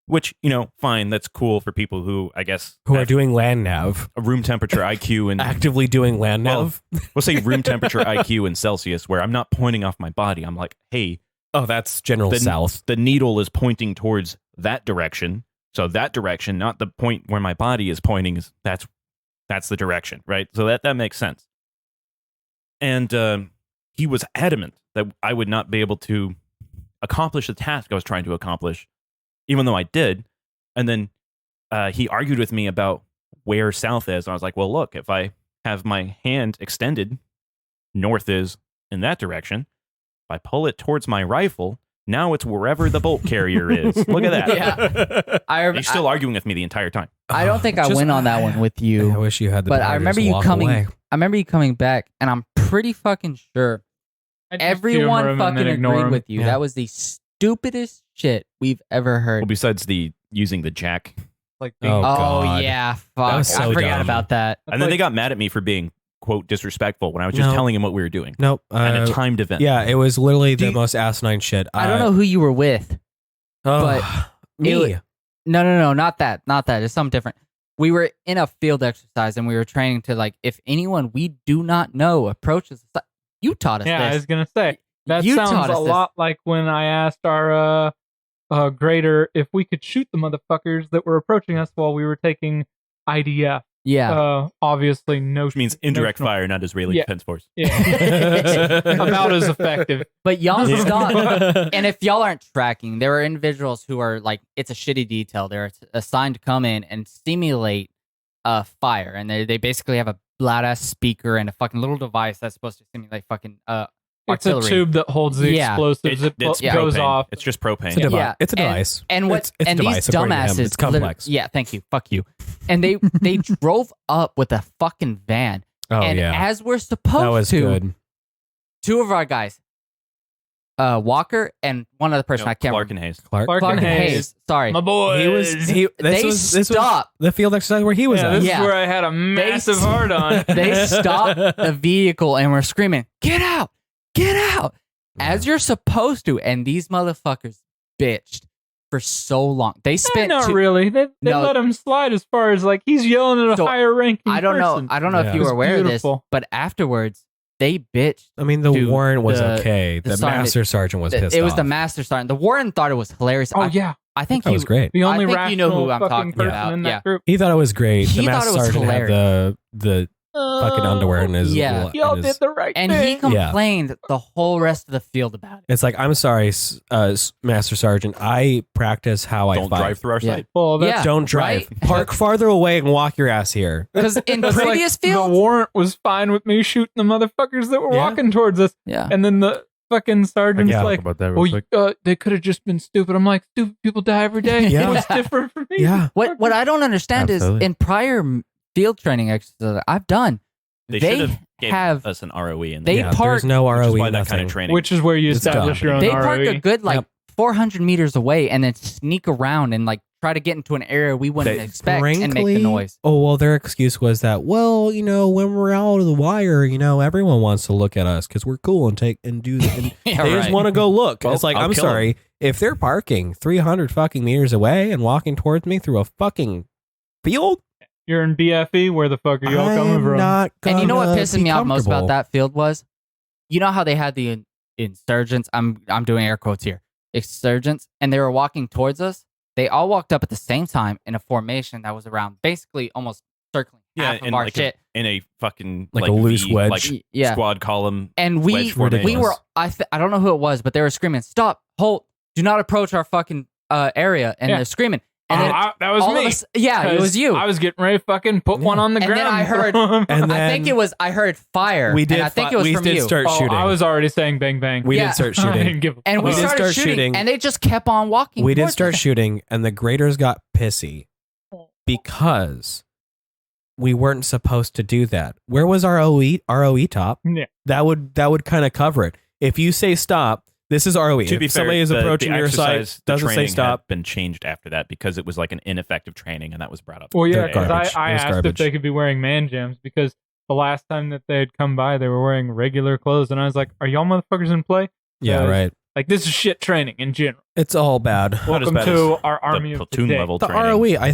S1: Which, fine, that's cool for people who, I guess,
S2: Who are
S1: have
S2: doing land nav,
S1: a room temperature IQ and
S2: actively doing land
S1: Well,
S2: nav.
S1: we'll say room temperature IQ in Celsius, where I'm not pointing off my body. I'm like, hey,
S2: Oh, that's general
S1: the,
S2: south.
S1: the needle is pointing towards that direction. So that direction, not the point where my body is pointing, that's the direction, right? So that makes sense. And he was adamant that I would not be able to accomplish the task I was trying to accomplish, even though I did. And then he argued with me about where south is. And I was like, well, look, if I have my hand extended, north is in that direction. If I pull it towards my rifle, now it's wherever the bolt carrier is. Look at that.
S3: Yeah.
S1: And he's still arguing with me the entire time.
S3: I don't think I
S2: Just-
S3: went on that one with you.
S2: I wish you had the.
S3: But
S2: time
S3: I
S2: to
S3: remember
S2: just
S3: you
S2: walk
S3: coming.
S2: away.
S3: I remember you coming back, and I'm pretty fucking sure
S5: I just humor
S3: everyone
S5: him and
S3: fucking
S5: then ignore
S3: agreed
S5: him.
S3: with you.
S2: Yeah.
S3: That was the stupidest shit we've ever heard.
S1: Well, besides the using the jack.
S5: Like
S2: Oh,
S3: Oh
S2: God.
S3: yeah, fuck!
S2: That was so
S3: I forgot
S2: dumb.
S3: about that.
S1: And then they got mad at me for being, quote, disrespectful when I was just
S2: No.
S1: telling him what we were doing.
S2: Nope.
S1: At a timed event.
S2: Yeah, it was literally the
S3: you-
S2: most asinine shit.
S3: I don't know who you were with. but
S2: me.
S3: No, not that. It's something different. We were in a field exercise and we were training to, like, if anyone we do not know approaches us, you taught us
S5: Yeah, I
S3: this.
S5: was gonna say that
S3: You
S5: sounds
S3: taught
S5: a
S3: us this.
S5: lot like when I asked our grader if we could shoot the motherfuckers that were approaching us while we were taking IDF.
S3: Yeah.
S5: Obviously, no.
S1: Which means indirect
S5: no-
S1: fire, not Israeli
S5: Yeah.
S1: Defense Force.
S5: Yeah. About as effective.
S3: But y'all stopped. And if y'all aren't tracking, there are individuals who are like, it's a shitty detail. They're assigned to come in and simulate fire. And they basically have a loud ass speaker and a fucking little device that's supposed to simulate fucking
S5: It's a
S3: artillery.
S5: tube that holds the
S3: Yeah.
S5: explosives. It
S1: It's
S5: goes
S1: propane.
S5: off.
S1: It's just propane.
S2: It's a device.
S3: Yeah,
S2: It's a
S3: and-
S2: device.
S3: And what?
S2: It's a
S3: and
S2: device,
S3: these
S2: according to him.
S3: dumbasses.
S2: It's complex.
S3: Yeah, thank you. Fuck you. And they drove up with a fucking van.
S2: Oh
S3: and
S2: yeah,
S3: as we're supposed
S2: that was
S3: to,
S2: good.
S3: two of our guys, Walker and one other person, I can't
S1: Clark
S3: remember.
S1: and Hayes.
S2: Clark.
S5: Clark
S3: Clark
S5: and
S3: and
S5: Hayes.
S3: Hayes. Sorry.
S5: My boy.
S3: They stopped.
S2: the field exercise where he was
S5: Yeah,
S2: at.
S5: this
S3: Yeah.
S5: is where I had a massive hard on.
S3: They stopped the vehicle and were screaming, "Get out! Get out!" As you're supposed to. And these motherfuckers bitched for so long. They spent
S5: Not
S3: two-
S5: really. They
S3: No.
S5: let him slide as far as like he's yelling at a
S3: So,
S5: higher ranking
S3: I don't know.
S5: person.
S3: I don't know
S2: Yeah.
S3: if you
S5: It
S3: were
S5: was
S3: aware of this,
S5: beautiful.
S3: but afterwards they bitched.
S2: I mean, the
S3: Dude,
S2: warrant was
S3: the-
S2: okay.
S3: the
S2: The
S3: sergeant-
S2: master sergeant was pissed
S3: It was
S2: off.
S3: the master sergeant. The Warren thought it was hilarious.
S5: Oh yeah,
S3: I think
S2: That
S3: he
S2: was great.
S5: the only
S3: I think
S5: rational
S3: you know who I'm
S5: fucking
S3: talking
S5: person
S3: about.
S5: in
S3: Yeah.
S5: that group.
S2: He thought it was great.
S3: He
S2: The
S3: thought
S2: master
S3: it was
S2: sergeant had the fucking underwear in his.
S3: Yeah.
S5: Y'all
S2: in his-
S5: did the right
S3: And he
S5: thing.
S3: complained the whole rest of the field about it.
S2: It's like, I'm sorry, Master Sergeant. I practice how I
S1: Don't
S2: fight.
S1: drive through our
S3: Yeah.
S1: site.
S5: Well, that's
S3: Yeah.
S2: Don't drive.
S3: right?
S2: Park farther away and walk your ass here.
S3: Because in
S5: that's
S3: previous
S5: like,
S3: fields,
S5: the warrant was fine with me shooting the motherfuckers that were
S2: Yeah.
S5: walking towards us,
S3: yeah,
S5: and then the fucking sergeant's
S2: Yeah.
S5: like,
S4: Talk about that real quick.
S5: they could have just been stupid. I'm like, stupid people die every day.
S2: Yeah.
S5: What's different for me?
S2: Yeah.
S3: what I don't understand
S4: Absolutely.
S3: is in prior field training exercises I've done,
S1: They
S3: They
S1: should have gave
S3: have-
S1: us an ROE in
S3: they
S1: there.
S2: Yeah,
S3: park-
S2: there's no
S1: Which is
S2: ROE,
S1: why that
S2: nothing.
S1: kind of training.
S5: Which is where you
S2: It's
S5: establish
S2: dumb.
S5: your own
S3: they
S5: ROE.
S3: park a good like
S2: Yep.
S3: 400 meters away and then sneak around and like try to get into an area we wouldn't expect and make the
S2: Frankly-
S3: noise.
S2: Oh, well, their excuse was that, well, when we're out of the wire, everyone wants to look at us because we're cool and do and
S3: Yeah,
S2: they just
S3: right.
S2: want to go look.
S1: Well,
S2: It's like,
S1: I'll
S2: I'm
S1: kill 'em.
S2: sorry. If they're parking 300 fucking meters away and walking towards me through a fucking field,
S5: You're in BFE. Where the fuck are y'all coming from?
S3: And you know what pisses me off most about that field was, you know how they had the insurgents. I'm doing air quotes here. Insurgents, and they were walking towards us. They all walked up at the same time in a formation that was around basically almost circling half of our shit.
S1: In a fucking
S2: like a loose wedge.
S1: Like, squad column.
S3: And we were, I don't know who it was, but they were screaming, "Stop, halt, do not approach our fucking area." And they're screaming. And then
S5: that was me.
S3: It was you.
S5: I was getting ready to fucking put one on the ground.
S3: Then I heard, I heard fire.
S2: We did.
S3: And I think it was from you.
S2: Start shooting.
S5: I was already saying bang bang.
S2: We did start shooting.
S3: And we started shooting, and they just kept on walking.
S2: We did start shooting, and the graders got pissy because we weren't supposed to do that. Where was our ROE top?
S5: Yeah.
S2: That would kind of cover it. If you say stop, this is ROE.
S1: To be
S2: if
S1: fair,
S2: somebody is approaching your side, doesn't say stop.
S1: Been changed after that because it was like an ineffective training, and that was brought up.
S5: Well, yeah, because I asked if they could be wearing man jams because the last time that they had come by, they were wearing regular clothes, and I was like, "Are y'all motherfuckers in play?"
S2: Yeah, right.
S5: Like this is shit training in general.
S2: It's all bad.
S5: Welcome to our army of
S1: platoon
S5: today.
S1: level
S2: The
S1: training.
S2: ROE, I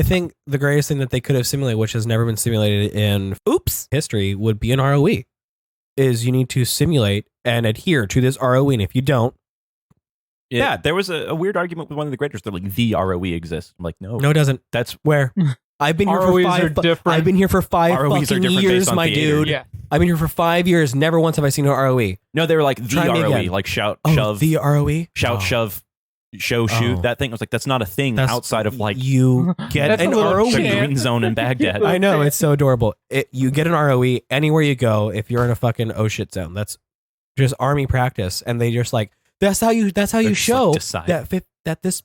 S2: think the greatest thing that they could have simulated, which has never been simulated in history, would be an ROE. Is you need to simulate and adhere to this ROE, and if you don't,
S1: yeah, there was a weird argument with one of the graders. They're like, the ROE exists. I'm like, no,
S2: it doesn't.
S1: That's
S2: where I've been here
S5: ROEs
S2: for
S5: are
S2: 5.
S5: different.
S2: I've been here for 5
S1: ROEs are
S2: fucking
S1: different
S2: years,
S1: based on
S2: my
S1: theater.
S2: dude.
S5: Yeah.
S2: I've been here for 5 years. Never once have I seen an ROE.
S1: No, they were like the
S2: Try me
S1: ROE,
S2: again.
S1: like shout,
S2: Oh,
S1: shove,
S2: the ROE.
S1: shout, shove, show, shoot.
S2: Oh.
S1: That thing I was like, that's not a thing outside of like
S2: you get
S5: That's
S2: an
S5: a little
S2: ROE.
S1: the
S5: chant.
S1: green zone in Baghdad.
S2: I know, it's so adorable. You get an ROE anywhere you go if you're in a fucking oh shit zone. That's just army practice, and they just like that's how you
S1: just,
S2: show
S1: like, decide.
S2: that this.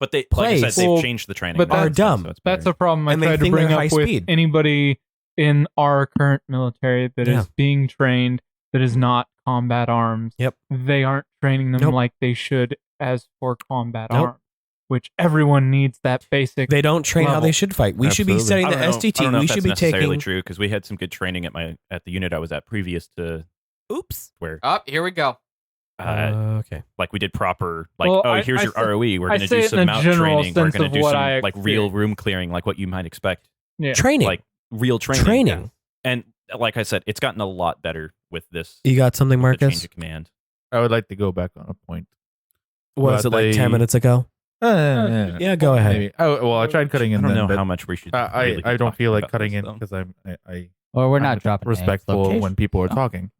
S1: But they, like I
S2: Plays.
S1: said, they've
S5: Well,
S1: changed the training.
S5: but
S1: now,
S2: are
S1: so
S2: dumb.
S1: it's
S5: That's
S1: better.
S5: a problem I
S2: And they
S5: tried to
S2: think
S5: bring
S2: they're
S5: up
S2: high
S5: with
S2: speed.
S5: anybody in our current military that is being trained that is not combat arms.
S2: Yep.
S5: They aren't training them
S2: Nope.
S5: like they should as for combat
S2: Nope.
S5: arms, which everyone needs that basic.
S2: They don't train how
S5: level.
S2: they should fight. We should be
S4: Absolutely.
S2: studying
S1: I
S2: the
S1: don't know-
S2: STT.
S1: I don't know
S2: We
S1: if
S2: should
S1: that's
S2: be
S1: necessarily
S2: taking.
S1: true because we had some good training at the unit I was at previous to where
S3: Oh, here we go.
S2: Okay.
S1: like we did proper like
S5: Well,
S1: here's
S5: I
S1: your
S5: say-
S1: ROE. We're
S5: I
S1: going to
S5: say
S1: do
S5: it in
S1: some
S5: a
S1: mount
S5: general
S1: training. We're
S5: sense
S1: going
S5: of
S1: to do
S5: what
S1: some
S5: I
S1: like real
S5: experienced.
S1: room clearing, like what you might expect.
S5: Yeah.
S2: Training.
S1: Like real training.
S2: Training.
S1: And like I said, it's gotten a lot better with this.
S2: You got something,
S1: the change
S2: Marcus?
S1: of command.
S4: I would like to go back on a point.
S2: Was it
S4: But
S2: like 10
S4: they-
S2: minutes ago?
S4: Yeah,
S2: Yeah, go ahead.
S4: maybe. Oh well, I tried cutting
S1: I
S4: in.
S1: don't
S4: then,
S1: know
S4: but
S1: how much we should.
S4: I
S1: really be
S4: I don't
S1: talking
S4: feel like
S1: about
S4: cutting
S1: this,
S4: in
S1: though.
S4: because I
S3: Well, we're
S4: I'm
S3: not dropping names,
S4: respectful
S3: location.
S4: when people are
S3: Oh.
S4: talking.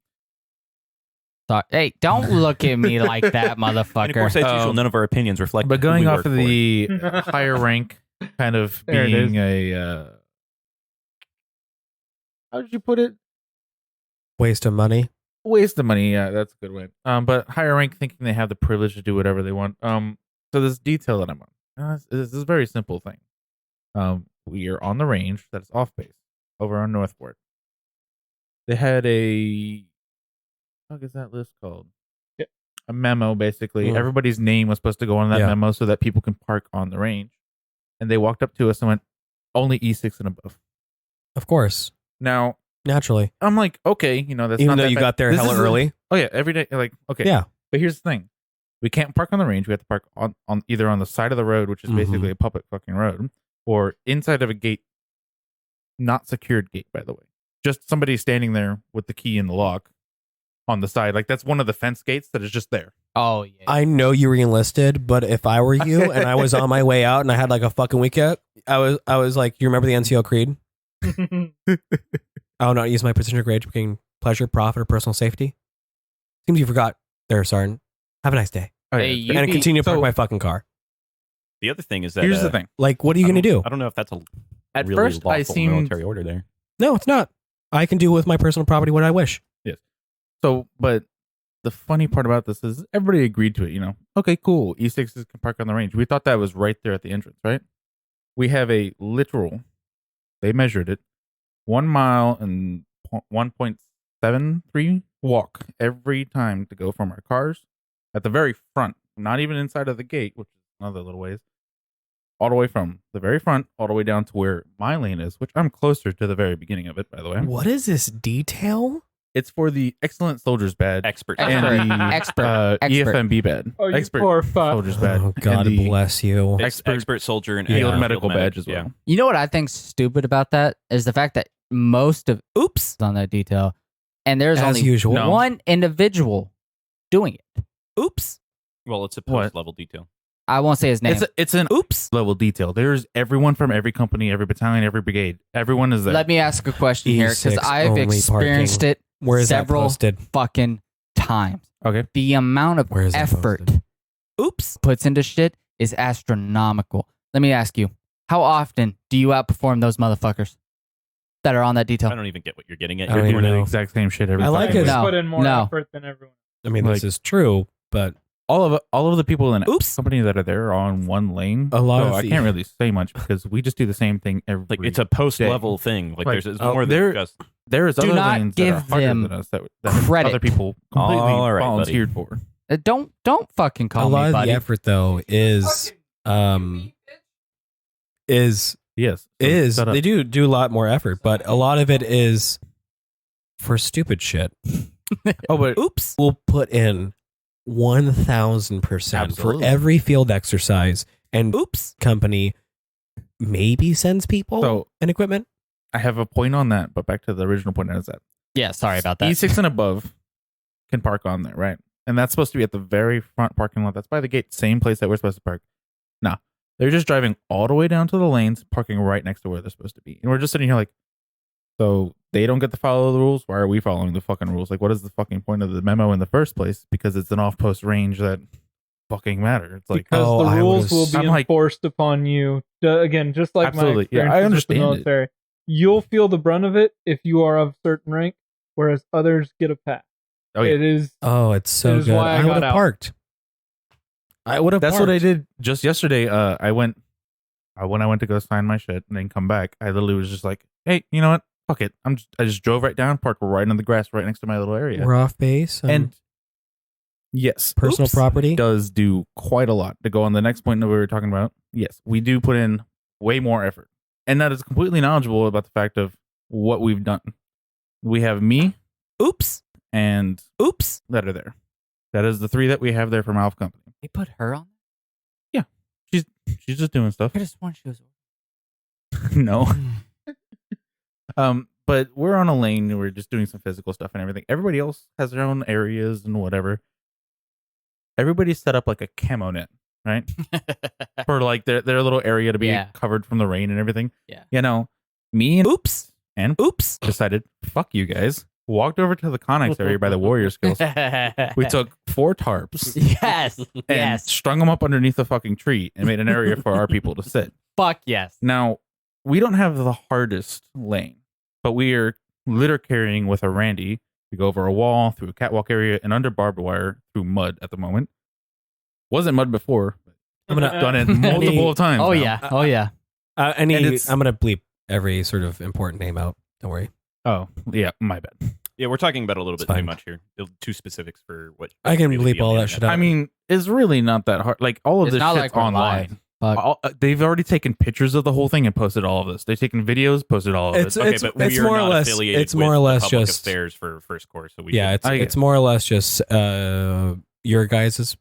S3: Sorry. Hey, don't look at me like that,
S1: And of course,
S3: motherfucker.
S1: as usual, none of our opinions reflect.
S4: But going
S1: who we
S4: off
S1: work
S4: of
S1: for.
S4: the higher rank, kind of
S5: There it
S4: being a how did you put it?
S2: Waste of money.
S4: Waste of money. Yeah, that's a good way. But higher rank thinking they have the privilege to do whatever they want. So this detail that I'm on. This is a very simple thing. We are on the range that's off base over on Northport. They had a what is that list called?
S5: Yeah.
S4: A memo, basically.
S2: Mm.
S4: Everybody's name was supposed to go on that
S2: Yeah.
S4: memo so that people can park on the range. And they walked up to us and went, only E6 and above.
S2: Of course.
S4: Now,
S2: Naturally.
S4: I'm like, okay, that's
S2: Even
S4: not
S2: though
S4: that
S2: you
S4: bad.
S2: got there
S4: This
S2: hella
S4: is a-
S2: early.
S4: Oh yeah, every day. Like, okay,
S2: Yeah.
S4: But here's the thing: we can't park on the range. We have to park on either on the side of the road, which is
S2: Mhm.
S4: basically a public fucking road, or inside of a gate, not secured gate, by the way. Just somebody standing there with the key in the lock on the side. Like that's one of the fence gates that is just there.
S3: Oh, yeah.
S2: I know you re-enlisted, but if I were you and I was on my way out and I had like a fucking weekend, I was like, you remember the NCO creed? I will not use my position of grade to gain pleasure, profit, or personal safety. Seems you forgot there, Sergeant. Have a nice day.
S4: Oh,
S3: Hey,
S4: yeah.
S3: you
S2: And
S3: be-
S2: continue to park
S4: so-
S2: my fucking car.
S1: The other thing is that
S4: Here's the thing:
S2: Like, what are you
S1: I
S2: going to
S1: don't-
S2: do?
S1: I don't know if that's a
S4: at
S1: really
S4: first, I
S1: lawful
S4: seemed
S1: military order there.
S2: No, it's not. I can do with my personal property what I wish.
S4: so, but the funny part about this is everybody agreed to it. Okay, cool. E6s can park on the range. We thought that was right there at the entrance, right? We have a literal. They measured it, 1 mile and 1.73 walk every time to go from our cars at the very front, not even inside of the gate, which is another little ways, all the way from the very front, all the way down to where my lane is, which I'm closer to the very beginning of it, by the way.
S2: What is this detail?
S4: It's for the Excellent Soldiers Badge
S1: Expert.
S4: and the
S3: Expert.
S4: EFMB badge.
S5: Oh, you
S4: Expert
S5: poor fuck.
S4: Soldiers Badge.
S2: Oh, God
S4: and the
S2: bless you.
S1: Expert soldier and
S4: Field
S2: Yeah.
S4: medical badge as well.
S1: Yeah.
S3: You know what I think's stupid about that is the fact that most of
S2: Oops.
S3: on that detail, and there's
S2: As
S3: only
S2: usual.
S4: No.
S3: one individual doing it.
S2: Oops.
S1: Well, it's a
S4: What?
S1: post level detail.
S3: I won't say his name.
S4: It's an oops level detail. There's everyone from every company, every battalion, every brigade. Everyone is there.
S3: Let me ask a question here because
S2: E6
S3: I've
S2: only
S3: experienced
S2: parking.
S3: it
S2: Where is that
S3: several
S2: posted?
S3: fucking times.
S4: Okay.
S3: The amount of
S2: Where is that
S3: effort
S2: posted? Oops.
S3: puts into shit is astronomical. Let me ask you, how often do you outperform those motherfuckers that are on that
S1: I
S3: detail?
S1: don't even get what you're getting at.
S2: I
S1: You're
S2: don't
S1: doing
S2: even
S4: the
S2: know.
S4: exact same shit every
S2: I like
S4: time.
S2: it.
S3: No.
S5: Put in more
S3: No.
S5: effort than everyone.
S2: I mean, this
S4: Like-
S2: is true, but
S4: All of the people in an
S2: Oops.
S4: company that are there are on one lane.
S2: A lot
S4: so
S2: of
S4: I
S2: the-
S4: can't really say much because we just do the same thing every.
S1: Like it's a post level thing. Like
S4: Like,
S1: there's it's
S4: oh,
S1: more
S4: there-
S1: than just.
S4: There's
S3: Do
S4: other
S3: not
S4: lanes
S3: give
S4: that are harder
S3: them
S4: than us that
S3: credit.
S4: other people completely
S1: All right,
S4: volunteered for.
S3: Don't fucking
S2: a
S3: call
S2: lot
S3: me
S2: of
S3: buddy.
S2: the effort though is
S4: Yes, so shut up.
S2: they do a lot more effort, but a lot of it is for stupid shit.
S4: Oh, but
S2: Oops. We'll put in 1,000% for
S4: Absolutely.
S2: every field exercise, and Oops company maybe sends people
S4: So-
S2: and equipment.
S4: I have a point on that. But back to the original point, is that
S3: Yeah, sorry about that.
S4: E6 and above can park on there, right? And that's supposed to be at the very front parking lot. That's by the gate, same place that we're supposed to park. Nah, they're just driving all the way down to the lanes, parking right next to where they're supposed to be. And we're just sitting here like, so they don't get to follow the rules. Why are we following the fucking rules? Like, what is the fucking point of the memo in the first place? Because it's an off-post range that fucking matter. It's like,
S5: Because
S2: Oh,
S5: the
S2: I
S5: rules will
S2: would've-
S5: be
S4: I'm like-
S5: enforced upon you. Again, just like
S4: Absolutely.
S5: my
S4: Yeah, I
S5: experiences with
S4: understand
S5: the
S4: it.
S5: military. You'll feel the brunt of it if you are of certain rank, whereas others get a pass.
S4: oh yeah,
S5: It is
S2: Oh, it's so
S5: It is
S2: good.
S5: why I
S2: I would
S5: got
S2: have
S5: out.
S2: parked. I would have.
S4: that's what I did just yesterday. I went when I went to go sign my shit and then come back. I literally was just like, hey, you know what? Fuck it. I just drove right down, parked right on the grass, right next to my little area.
S2: We're off base
S4: And yes,
S2: personal
S4: Oops
S2: property.
S4: does do quite a lot. To go on the next point that we were talking about, yes, we do put in way more effort, and that is completely knowledgeable about the fact of what we've done. We have me,
S2: Oops.
S4: and
S2: Oops.
S4: that are there. That is the three that we have there from Alpha Company.
S3: They put her on.
S4: She's just doing stuff.
S3: I just want she was.
S4: No. But we're on a lane and we're just doing some physical stuff and everything. Everybody else has their own areas and whatever. Everybody's set up like a camo net, right? For like their little area to be
S3: Yeah.
S4: covered from the rain and everything.
S3: Yeah.
S4: You know, me and
S2: Oops.
S4: Oops decided, fuck you guys. Walked over to the Connex area by the Warrior Skills. We took 4 tarps
S3: yes,
S4: and
S3: yes,
S4: strung them up underneath a fucking tree and made an area for our people to sit.
S3: fuck yes.
S4: Now, we don't have the hardest lane, but we are litter carrying with a Randy. We go over a wall, through a catwalk area, and under barbed wire, through mud at the moment. Wasn't mud before.
S2: I'm gonna
S4: Done it multiple times.
S3: Oh
S4: now.
S3: yeah, oh yeah.
S2: And
S4: it's-
S2: I'm gonna bleep every sort of important name out. Don't worry.
S4: Oh, yeah, my bad.
S1: Yeah, we're talking about a little
S2: It's
S1: bit too
S2: fine.
S1: much here. Too specifics for what
S2: I can
S1: really
S2: bleep
S1: be on
S2: all
S1: the
S2: that
S1: internet.
S2: shit out.
S4: I mean, it's really not that hard. Like, all of
S3: It's
S4: this
S3: not
S4: shit's
S3: like we're
S4: online.
S3: live. Fuck.
S4: They've already taken pictures of the whole thing and posted all of this. They've taken videos, posted all of
S2: It's-
S4: it.
S1: Okay,
S2: it's-
S1: but
S2: it's
S1: we are
S2: more or
S1: not
S2: less-
S1: affiliated
S2: it's more
S1: with
S2: or less
S1: the public
S2: just-
S1: affairs for first course. So we
S2: yeah,
S1: should-
S2: it's more or less just your guys'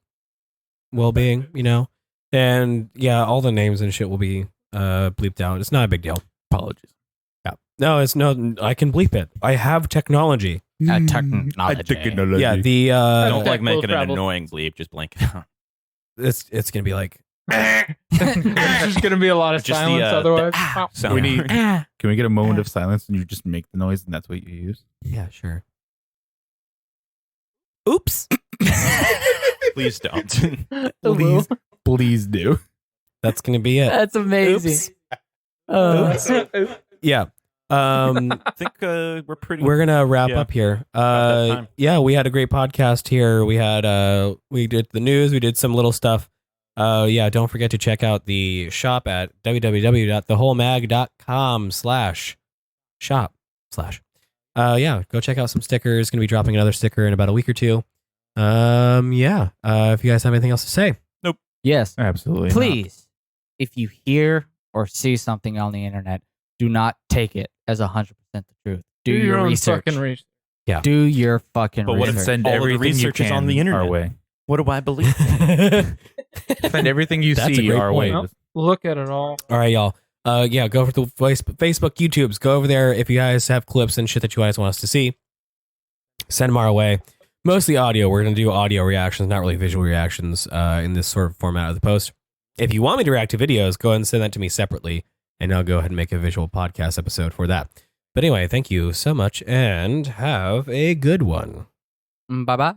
S2: well-being, you know. And yeah, all the names and shit will be bleeped out. It's not a big deal.
S4: Apologies.
S2: Yeah. No, it's no. I can bleep it. I have technology.
S3: Technology.
S2: Yeah. The
S1: I don't like
S5: Tech will
S1: making an
S5: travel.
S1: annoying bleep. Just blank it out.
S2: it's gonna be like
S5: There's just gonna be a lot of
S1: Just the,
S5: silence otherwise.
S1: Sound.
S4: We need- Can we get a moment of silence and you just make the noise and that's what you use?
S2: yeah, sure. Oops.
S1: Please don't.
S4: Please, please do.
S2: That's gonna be it.
S3: That's amazing.
S2: Yeah.
S1: I think we're pretty.
S2: We're gonna wrap
S1: Yeah.
S2: up here.
S1: that time.
S2: Yeah, we had a great podcast here. We had we did the news, we did some little stuff. Yeah, don't forget to check out the shop at www.thewholemag.com/shop/. Yeah, go check out some stickers. Gonna be dropping another sticker in about a week or two. Yeah. If you guys have anything else to say.
S3: Yes.
S4: Absolutely. not.
S3: Please, if you hear or see something on the internet, do not take it as 100% the truth. Do your
S5: own
S3: research.
S5: fucking research.
S2: Yeah.
S3: Do your fucking
S1: But what if
S3: research.
S4: Send
S1: all of the
S4: everything you
S1: research is
S4: can
S1: on the internet?
S4: our way.
S1: What do I believe?
S4: Send everything you
S2: That's a
S4: see
S2: great
S4: our way.
S5: point. Look at it all.
S2: All right, y'all. Yeah, go over to Facebook, YouTubes. Go over there if you guys have clips and shit that you guys want us to see. Send them our way. Mostly audio. We're going to do audio reactions, not really visual reactions in this sort of format of the post. If you want me to react to videos, go ahead and send that to me separately, and I'll go ahead and make a visual podcast episode for that. But anyway, thank you so much, and have a good one.
S3: Bye-bye.